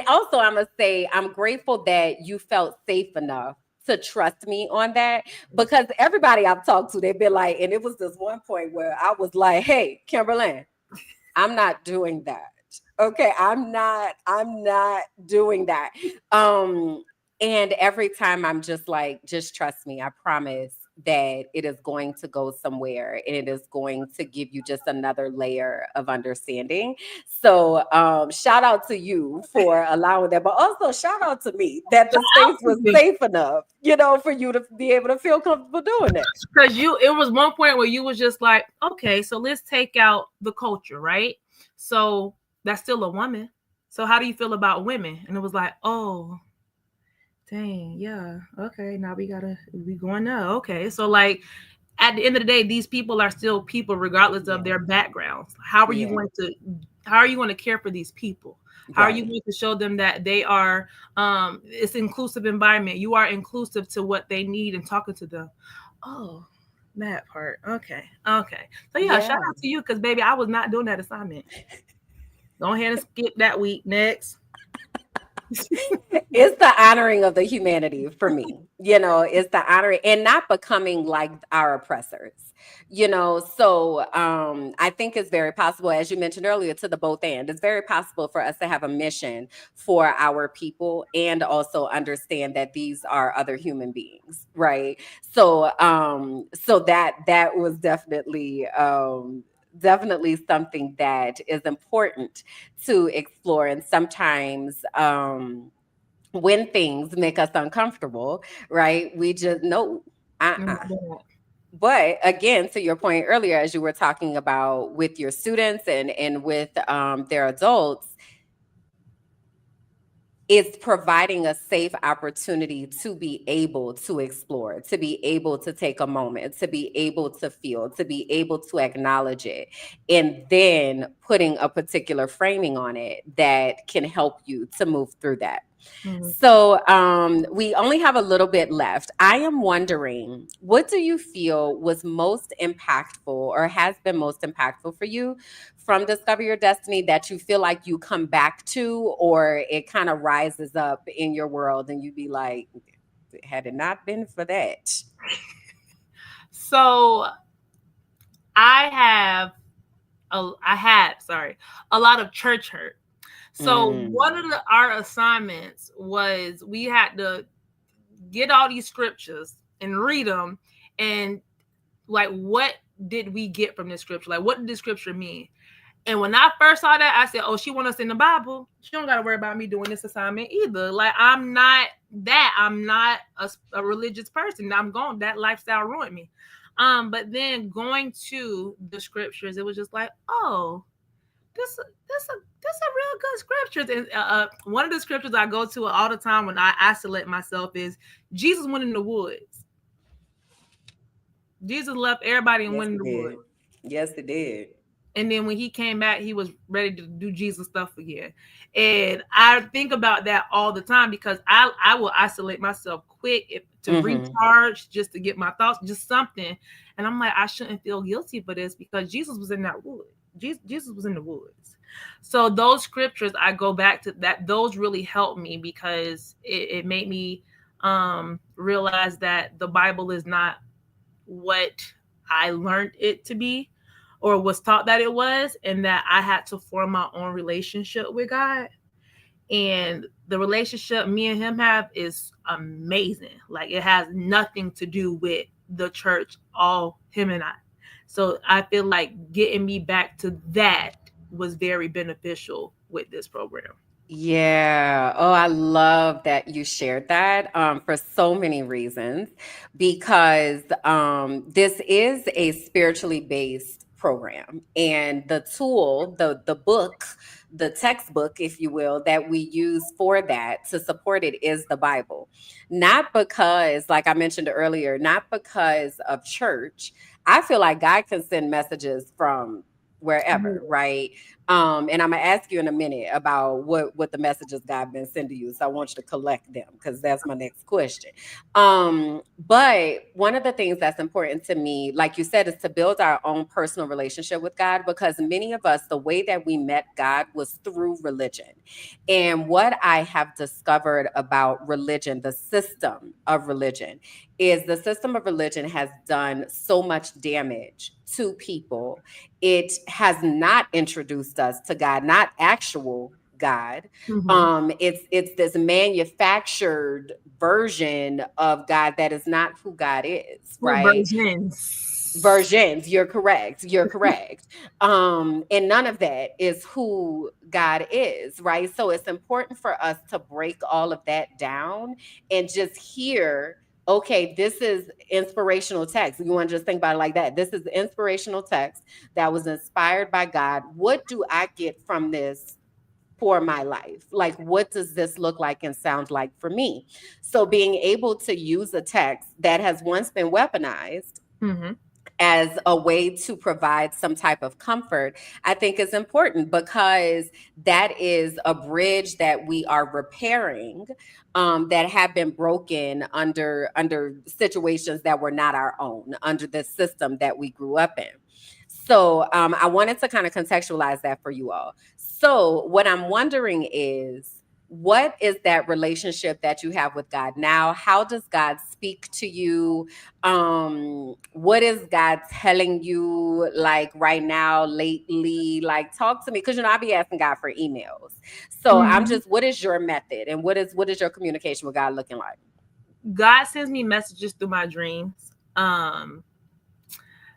also I'm gonna say I'm grateful that you felt safe enough to trust me on that, because everybody I've talked to, they've been like, and it was this one point where I was like, hey, Kimberly, I'm not doing that. Okay, I'm not doing that. And every time I'm just like, just trust me. I promise that it is going to go somewhere and it is going to give you just another layer of understanding. So shout out to you for allowing that, but also shout out to me that the space was safe enough, for you to be able to feel comfortable doing that. Because it was one point where you was just like, okay, so let's take out the culture, right? So that's still a woman. So how do you feel about women? And it was like, oh, dang, yeah, okay, now we going now. Okay. So like at the end of the day, these people are still people regardless of Yeah. their backgrounds. How are you going to care for these people? How are you Right. going to show them that they are it's inclusive environment? You are inclusive to what they need and talking to them. Oh, that part. Okay. Okay. So yeah, shout Yeah. out to you, because baby, I was not doing that assignment. Go ahead and skip that week. Next. It's the honoring of the humanity for me. It's the honoring and not becoming like our oppressors. So I think it's very possible, as you mentioned earlier, to the both end. It's very possible for us to have a mission for our people and also understand that these are other human beings, right? So that was definitely something that is important to explore. And sometimes when things make us uncomfortable, right, we just know. uh-uh. But again, to your point earlier, as you were talking about with your students and with their adults, it's providing a safe opportunity to be able to explore, to be able to take a moment, to be able to feel, to be able to acknowledge it, and then putting a particular framing on it that can help you to move through that. Mhm. So we only have a little bit left. I am wondering, what do you feel was most impactful or has been most impactful for you from Discover Your Destiny that you feel like you come back to, or it kind of rises up in your world and you be like, had it not been for that? So I have a lot of church hurt. So one of Mm. our assignments was we had to get all these scriptures and read them, and like, what did we get from this scripture? Like, what did this scripture mean? And when I first saw that, I said, "Oh, she want us in the Bible. She don't got to worry about me doing this assignment either. Like, I'm not that. I'm not a religious person. I'm going. That lifestyle ruined me." But then going to the scriptures, it was just like, "Oh, this a real good scriptures." And one of the scriptures I go to all the time when I isolate myself is Jesus went in the woods. Jesus left everybody and Yes, went in it the woods. did. Yes, it did. And then when he came back, he was ready to do Jesus stuff again. And I think about that all the time because I will isolate myself quick to Mm-hmm. recharge, just to get my thoughts, just something. And I'm like, I shouldn't feel guilty for this because Jesus was in that wood. Jesus was in the woods. So those scriptures, I go back to that. Those really helped me because it made me realize that the Bible is not what I learned it to be or was taught that it was, and that I had to form my own relationship with God. And the relationship me and him have is amazing. Like, it has nothing to do with the church, all him and I. So I feel like getting me back to that was very beneficial with this program. Yeah. Oh, I love that you shared that for so many reasons because this is a spiritually based program, and the tool, the book, the textbook, if you will, that we use for that to support it is the Bible. Not because, like I mentioned earlier, not because of church. I feel like God can send messages from wherever, right? And I'm gonna ask you in a minute about what the messages God been sending you. So I want you to collect them because that's my next question. But one of the things that's important to me, like you said, is to build our own personal relationship with God because many of us, the way that we met God was through religion. And what I have discovered about religion, the system of religion, is the system of religion has done so much damage to people. It has not introduced us to God, not actual God. Mm-hmm. It's this manufactured version of God that is not who God is, Two right? versions. Versions, you're correct, you're correct. And none of that is who God is, right? So it's important for us to break all of that down and just hear, okay, this is inspirational text. You want to just think about it like that. This is inspirational text that was inspired by God. What do I get from this for my life? Like, what does this look like and sound like for me? So being able to use a text that has once been weaponized Mm-hmm. as a way to provide some type of comfort, I think is important because that is a bridge that we are repairing, that have been broken under situations that were not our own, under the system that we grew up in. So I wanted to kind of contextualize that for you all. So what I'm wondering is, what is that relationship that you have with God now? How does God speak to you? What is God telling you, like, right now, lately? Like, talk to me, because I be asking God for emails. So I'm Mm-hmm. just, what is your method, and what is your communication with God looking like? God sends me messages through my dreams.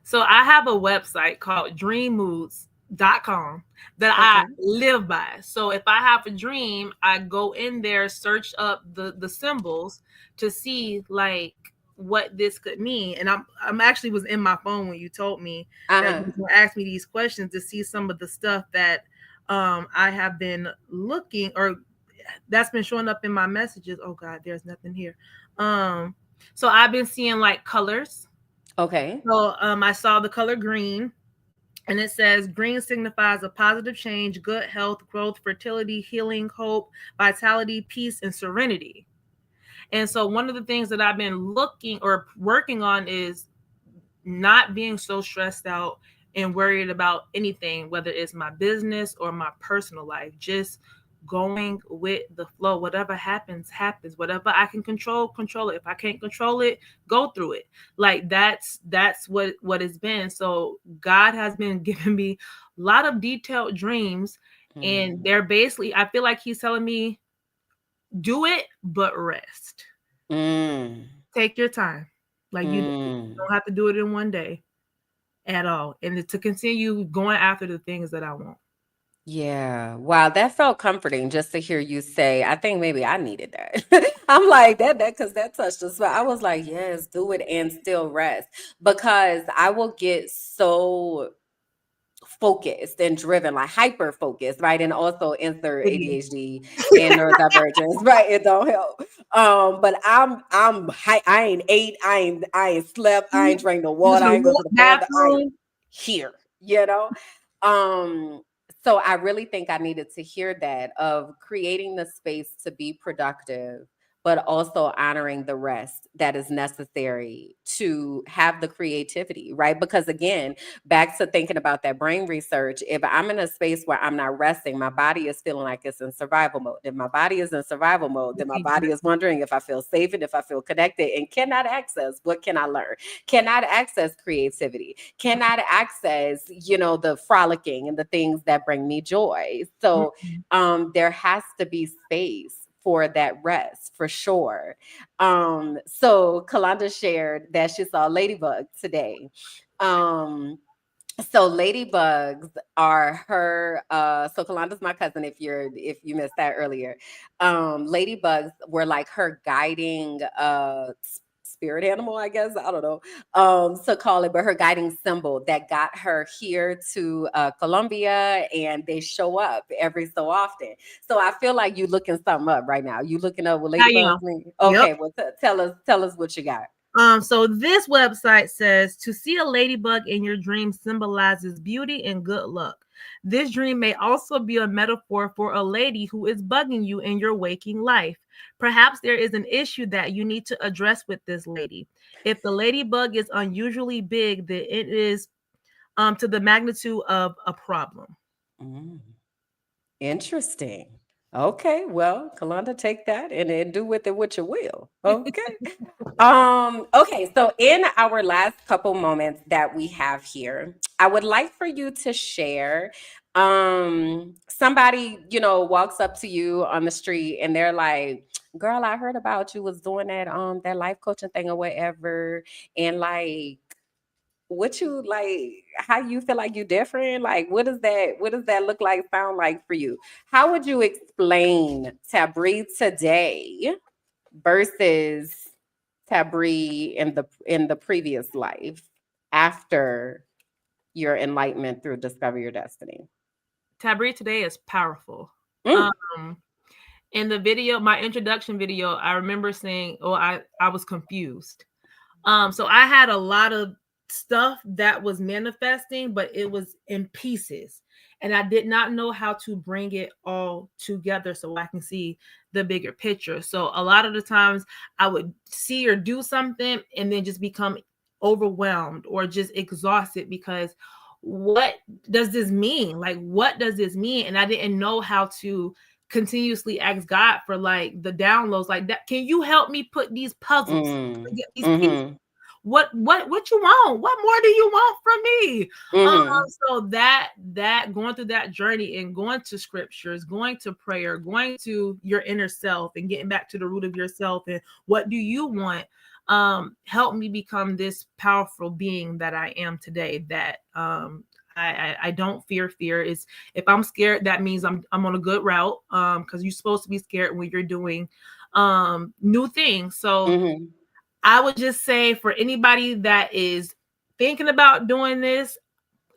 So I have a website called dreammoods.com that I Okay. live by. So if I have a dream, I go in there, search up the symbols to see like what this could mean. And I'm actually was in my phone when you told me that you Uh-huh. were going to ask me these questions to see some of the stuff that I have been looking, or that's been showing up in my messages. Oh God, there's nothing here. Um so I've been seeing like colors. Okay. So I saw the color green, and it says green signifies a positive change, good health, growth, fertility, healing, hope, vitality, peace, and serenity. And so one of the things that I've been looking or working on is not being so stressed out and worried about anything, whether it's my business or my personal life. Just going with the flow. Whatever happens, happens. Whatever I can control it. If I can't control it, go through it. Like that's what it's been. So God has been giving me a lot of detailed dreams, and Mm. they're basically, I feel like he's telling me, do it, but rest. Mm. Take your time. Like you Mm. don't have to do it in one day at all. And to continue going after the things that I want. Yeah. Wow, that felt comforting just to hear you say, I think maybe I needed that. I'm like that because that touched us. But I was like, yes, do it and still rest. Because I will get so focused and driven, like hyper focused, right? And also insert Idiot. ADHD and neurodivergence, right? It don't help. But I ain't ate, I ain't slept, I ain't drank no Just water, in I the ain't go to the bathroom, I am bathroom. here, you know? Um, so I really think I needed to hear that of creating the space to be productive, but also honoring the rest that is necessary to have the creativity, right? Because again, back to thinking about that brain research, if I'm in a space where I'm not resting, my body is feeling like it's in survival mode. If my body is in survival mode, then my body is wondering if I feel safe and if I feel connected, and cannot access what can I learn, cannot access creativity, cannot access, the frolicking and the things that bring me joy. So Mhm. there has to be space for that rest for sure. So Kalanda shared that she saw a ladybug today. Um, so ladybugs are her so Kalanda's my cousin, if you missed that earlier. Ladybugs were like her guiding spirit animal, I guess. I don't know to call it, but her guiding symbol that got her here to Colombia, and they show up every so often. So I feel like you looking something up right now. You looking up what I am. ladybugs mean? Yep. Okay, well tell us what you got. So this website says to see a ladybug in your dream symbolizes beauty and good luck. This dream may also be a metaphor for a lady who is bugging you in your waking life. Perhaps there is an issue that you need to address with this lady. If the ladybug is unusually big, then it is to the magnitude of a problem. Mm. Interesting. Okay, well, Kalanda, take that and then do with it what you will. Okay. Okay, so in our last couple moments that we have here, I would like for you to share somebody, walks up to you on the street and they're like, "Girl, I heard about you was doing that life coaching thing or whatever." And like what you like, how you feel like you different, like what does that look like, sound like for you? How would you explain Tabree today versus Tabree in the previous life after your enlightenment through Discover Your Destiny? Tabree today is powerful. Mm, Um, in the video, my introduction video, I remember saying, "Oh, I was confused." So I had a lot of stuff that was manifesting, but it was in pieces. And I did not know how to bring it all together so I can see the bigger picture. So a lot of the times I would see or do something and then just become overwhelmed or just exhausted because what does this mean? Like, what does this mean? And I didn't know how to continuously ask God for like the downloads, like that. Can you help me put these puzzles, mm, get these pieces? mm-hmm, What you want? What more do you want from me? um mm-hmm, so that going through that journey and going to scriptures, going to prayer, going to your inner self and getting back to the root of yourself and what do you want, helped me become this powerful being that I am today. That I don't fear is, if I'm scared, that means I'm on a good route, because you're supposed to be scared when you're doing new things. So mm-hmm. I would just say for anybody that is thinking about doing this,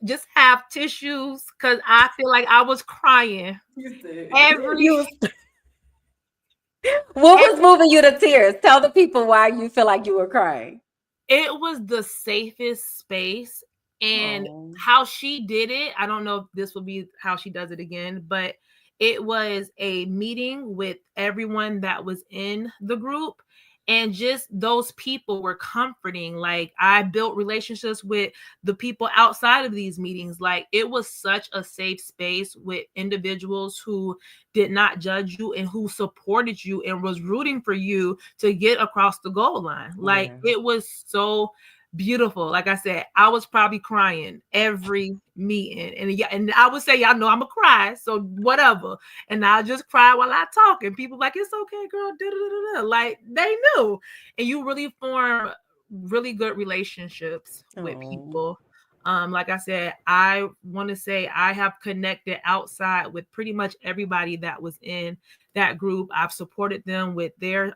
just have tissues, because I feel like I was crying You said every you was what was every moving you to tears? Tell the people why you feel like you were crying. it was the safest space. And Oh. how she did it, I don't know if this will be how she does it again, but it was a meeting with everyone that was in the group. And just those people were comforting. Like, I built relationships with the people outside of these meetings. Like, it was such a safe space with individuals who did not judge you and who supported you and was rooting for you to get across the goal line. Like, Yeah. it was so beautiful. Like I said, I was probably crying every meeting. And yeah, and I would say, y'all know I'm a cry, so whatever. And I'll just cry while I talk. And people like, it's okay, girl. Da, da, da, da. Like, they knew. And you really form really good relationships with Oh, people. Like I said, I want to say I have connected outside with pretty much everybody that was in that group. I've supported them with their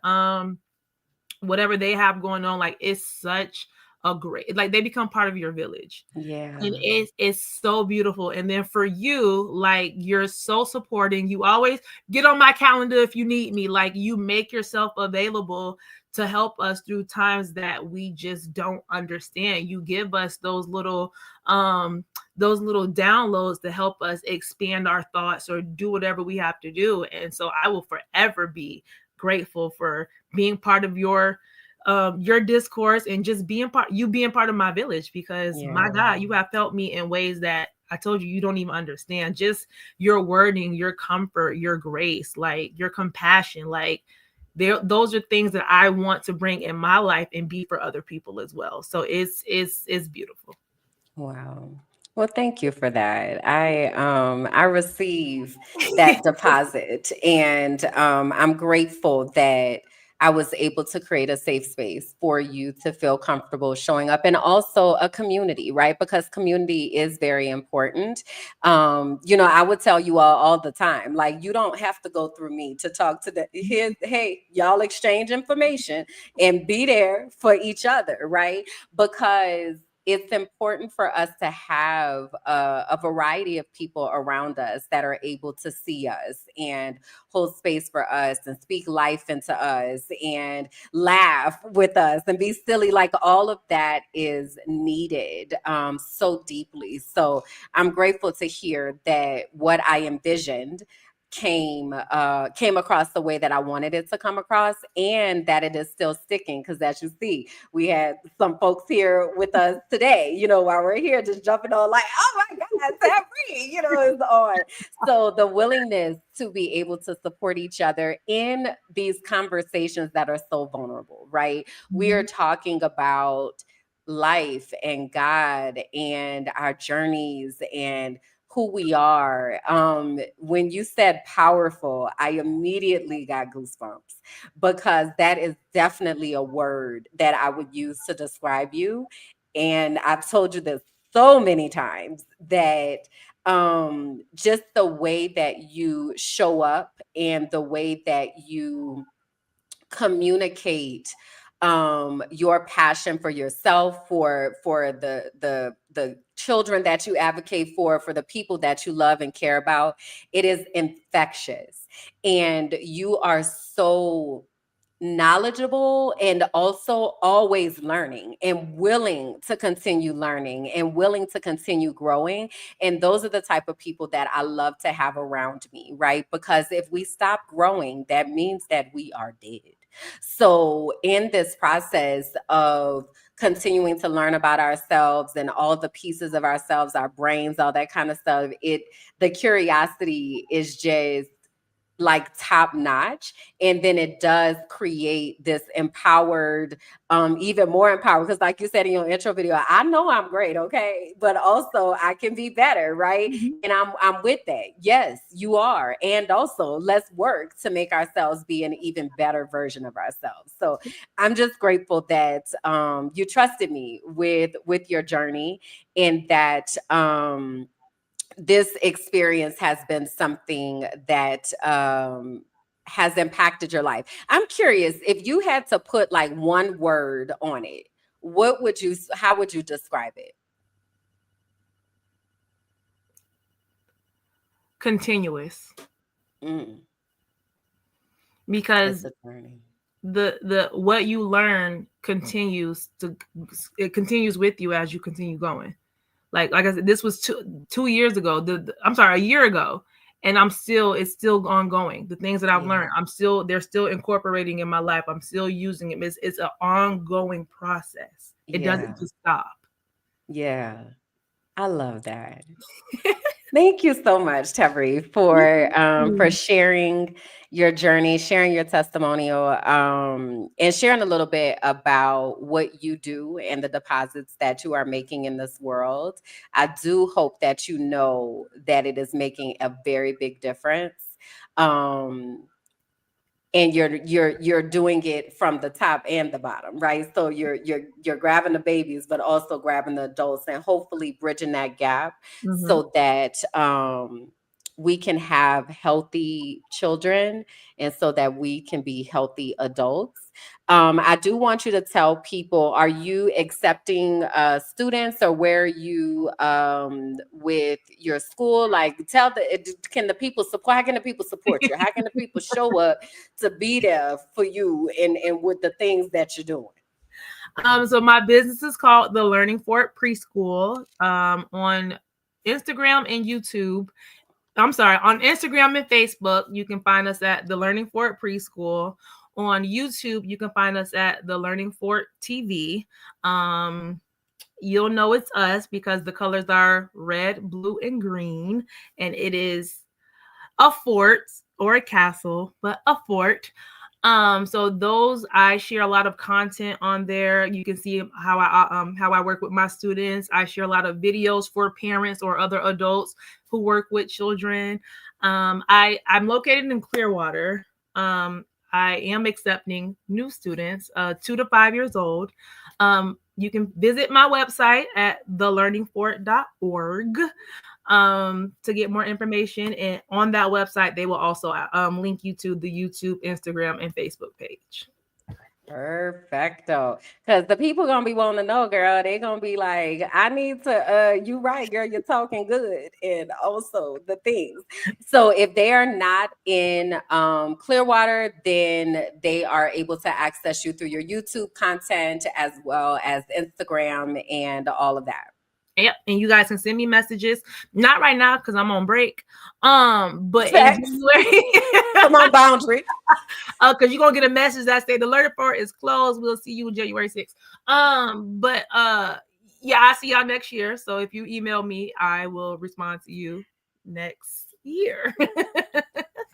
whatever they have going on. Like, it's such a great, like, they become part of your village. yeah. And it's so beautiful. And then for you, like, you're so supporting. You always get on my calendar if you need me. Like, you make yourself available to help us through times that we just don't understand. You give us those little downloads to help us expand our thoughts or do whatever we have to do. And so I will forever be grateful for being part of your discourse and just being part of my village, because my Yeah. God, you have felt me in ways that I told you don't even understand. Just your wording, your comfort, your grace, like your compassion, like those are things that I want to bring in my life and be for other people as well. So it's beautiful. Wow. Well, thank you for that. I receive that deposit, and I'm grateful that I was able to create a safe space for you to feel comfortable showing up, and also a community, right? Because community is very important. I would tell you all the time, like, you don't have to go through me to talk to the here. Hey, y'all exchange information and be there for each other, right? Because it's important for us to have a variety of people around us that are able to see us and hold space for us and speak life into us and laugh with us and be silly. Like, all of that is needed so deeply. So I'm grateful to hear that what I envisioned came across the way that I wanted it to come across, and that it is still sticking, because as you see, we had some folks here with us today, while we're here just jumping on like, oh my God, Tabree, is on. So the willingness to be able to support each other in these conversations that are so vulnerable, right? We are Mhm. talking about life and God and our journeys and who we are. When you said powerful, I immediately got goosebumps, because that is definitely a word that I would use to describe you. And I've told you this so many times, that just the way that you show up and the way that you communicate your passion for yourself, for the children that you advocate for the people that you love and care about. It is infectious, and you are so knowledgeable, and also always learning and willing to continue learning and willing to continue growing. And those are the type of people that I love to have around me, right? Because if we stop growing, that means that we are dead. So, in this process of continuing to learn about ourselves and all the pieces of ourselves, our brains, all that kind of stuff, the curiosity is just like top notch. And then it does create this empowered, even more empowered, because like you said in your intro video, I know I'm great, okay, but also I can be better, right? Mhm. And I'm with that. Yes, you are. And also, let's work to make ourselves be an even better version of ourselves. So I'm just grateful that you trusted me with your journey, and that this experience has been something that has impacted your life. I'm curious, if you had to put like one word on it, how would you describe it? Continuous. Mm, it's Because a journey. the what you learn continues with you as you continue going. Like I said, this was two years ago. I'm sorry, a year ago, and it's still ongoing. The things that I've Yeah. learned, they're still incorporating in my life. I'm still using it. It's an ongoing process. It Yeah. doesn't just stop. Yeah. I love that. Thank you so much, Tabree, for Mm. sharing your journey, sharing your testimonial, and sharing a little bit about what you do and the deposits that you are making in this world. I do hope that you know that it is making a very big difference. Um, and you're doing it from the top and the bottom, right? So you're grabbing the babies but also grabbing the adults and hopefully bridging that gap Mhm. so that we can have healthy children and so that we can be healthy adults. I do want you to tell people, are you accepting students, or where are you with your school? Like, can the people support? How can the people support you? How can the people show up to be there for you and with the things that you're doing? So my business is called the Learning Fort Preschool. On Instagram and YouTube. I'm sorry, on Instagram and Facebook, you can find us at the Learning Fort Preschool. On YouTube, you can find us at the Learning Fort TV. Um, you'll know it's us because the colors are red, blue, and green, and it is a fort or a castle, but a fort. So those, I share a lot of content on there. You can see how I work with my students. I share a lot of videos for parents or other adults who work with children. I'm located in Clearwater. I am accepting new students, 2 to 5 years old. You can visit my website at thelearningfort.org to get more information. And on that website, they will also link you to the YouTube, Instagram, and Facebook page. Perfecto. Because the people gonna be wanting to know, girl. They gonna be like, I need to you right, girl, you're talking good. And also the things. So if they are not in Clearwater, then they are able to access you through your YouTube content as well as Instagram and all of that. Yep, and you guys can send me messages. Not right now because I'm on break. But in Facts. January, Come on, boundary. because you're gonna get a message that say the learning for is closed. We'll see you January 6th. But yeah, I'll see y'all next year. So if you email me, I will respond to you next year.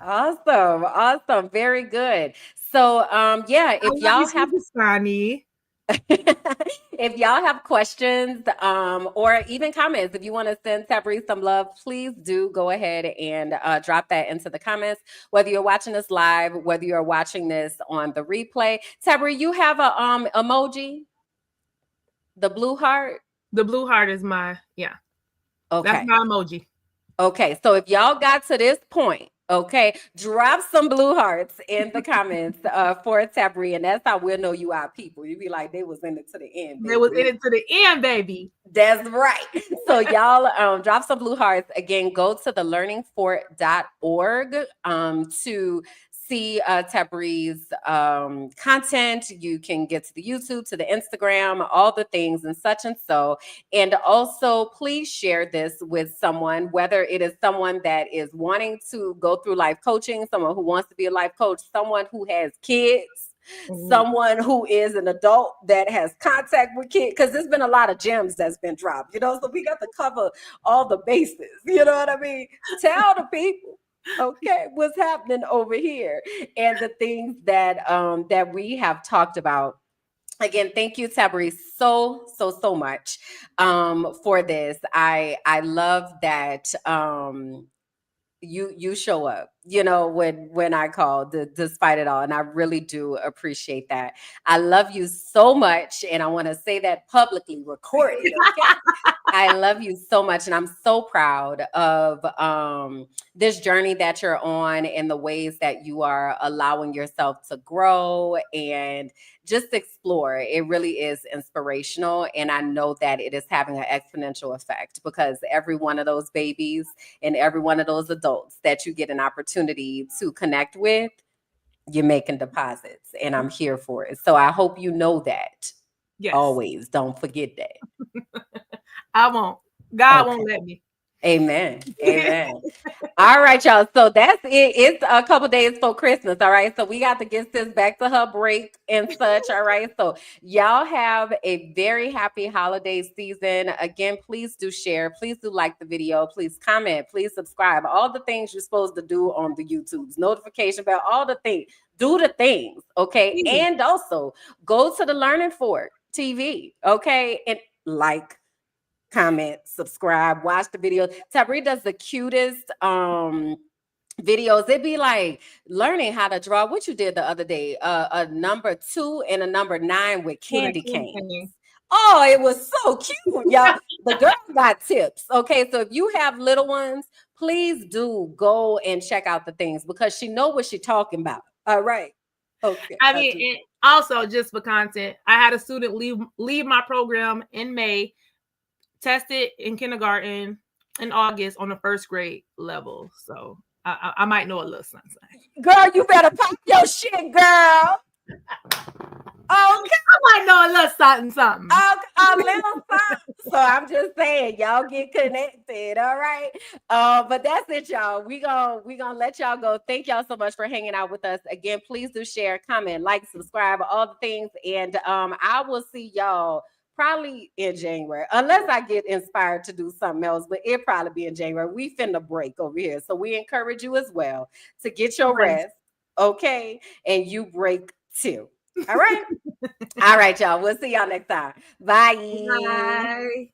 Awesome. Awesome. Very good. So yeah, I love you too, Sonny. if y'all have questions or even comments, if you want to send Tabree some love, please do go ahead and drop that into the comments. Whether you're watching this live, whether you're watching this on the replay, Tabree, you have a emoji, the blue heart. The blue heart is that's Okay. my emoji. Okay, so if y'all got to this point, okay, drop some blue hearts in the comments for Tabree, and that's how we'll know you are people. You be like, they was in it to the end, They was in baby. it to the end, baby. That's right. So y'all drop some blue hearts. Again, go to the learningfort.org to see Tabree's content. You can get to the YouTube, to the Instagram, all the things and such and so. And also, please share this with someone, whether it is someone that is wanting to go through life coaching, someone who wants to be a life coach, someone who has kids, someone who is an adult that has contact with kids, because there's been a lot of gems that's been dropped, so we got to cover all the bases, you know what I mean? Tell the people, okay, what's happening over here and the things that we have talked about. Again, thank you, Tabree, so much for this. I love that you show up, when I call, despite it all, and I really do appreciate that. I love you so much, and I want to say that publicly, recorded, okay? I love you so much, and I'm so proud of this journey that you're on and the ways that you are allowing yourself to grow and just explore. It really is inspirational, and I know that it is having an exponential effect, because every one of those babies and every one of those adults that you get an opportunity to connect with, you're making deposits, and I'm here for it. So I hope you know that. Yes. Always don't forget that. I won't. God Okay. won't let me. Amen. Amen. All right, y'all. So that's it. It's a couple days for Christmas. All right. So we got to get this back to her break and such. All right. So y'all have a very happy holiday season. Again, please do share. Please do like the video. Please comment. Please subscribe. All the things you're supposed to do on the YouTube's notification bell, all the things. Do the things. Okay. And also go to the Learning Fork TV. Okay. And like, comment, subscribe, watch the videos. Tabree does the cutest videos. It'd be like learning how to draw what you did the other day, a number 2 and a number 9 with With a candy candy canes. cane. Oh, it was so cute, y'all. The girl got tips. Okay, so if you have little ones, please do go and check out the things because she know what she talking about. All right. Okay. I mean, and also just for content, I had a student leave my program in May, tested in kindergarten in August on the first grade level. So I might know a little something. Girl, you better pop your shit, girl. Okay. I might know a little something. A little something. So I'm just saying, y'all get connected, all right? But that's it, y'all. We gonna let y'all go. Thank y'all so much for hanging out with us. Again, please do share, comment, like, subscribe, all the things. And I will see y'all probably in January, unless I get inspired to do something else. But it'll probably be in January. We finna break over here, so we encourage you as well to get your rest, okay? And you break too. All right. All right, y'all. We'll see y'all next time. Bye. Bye.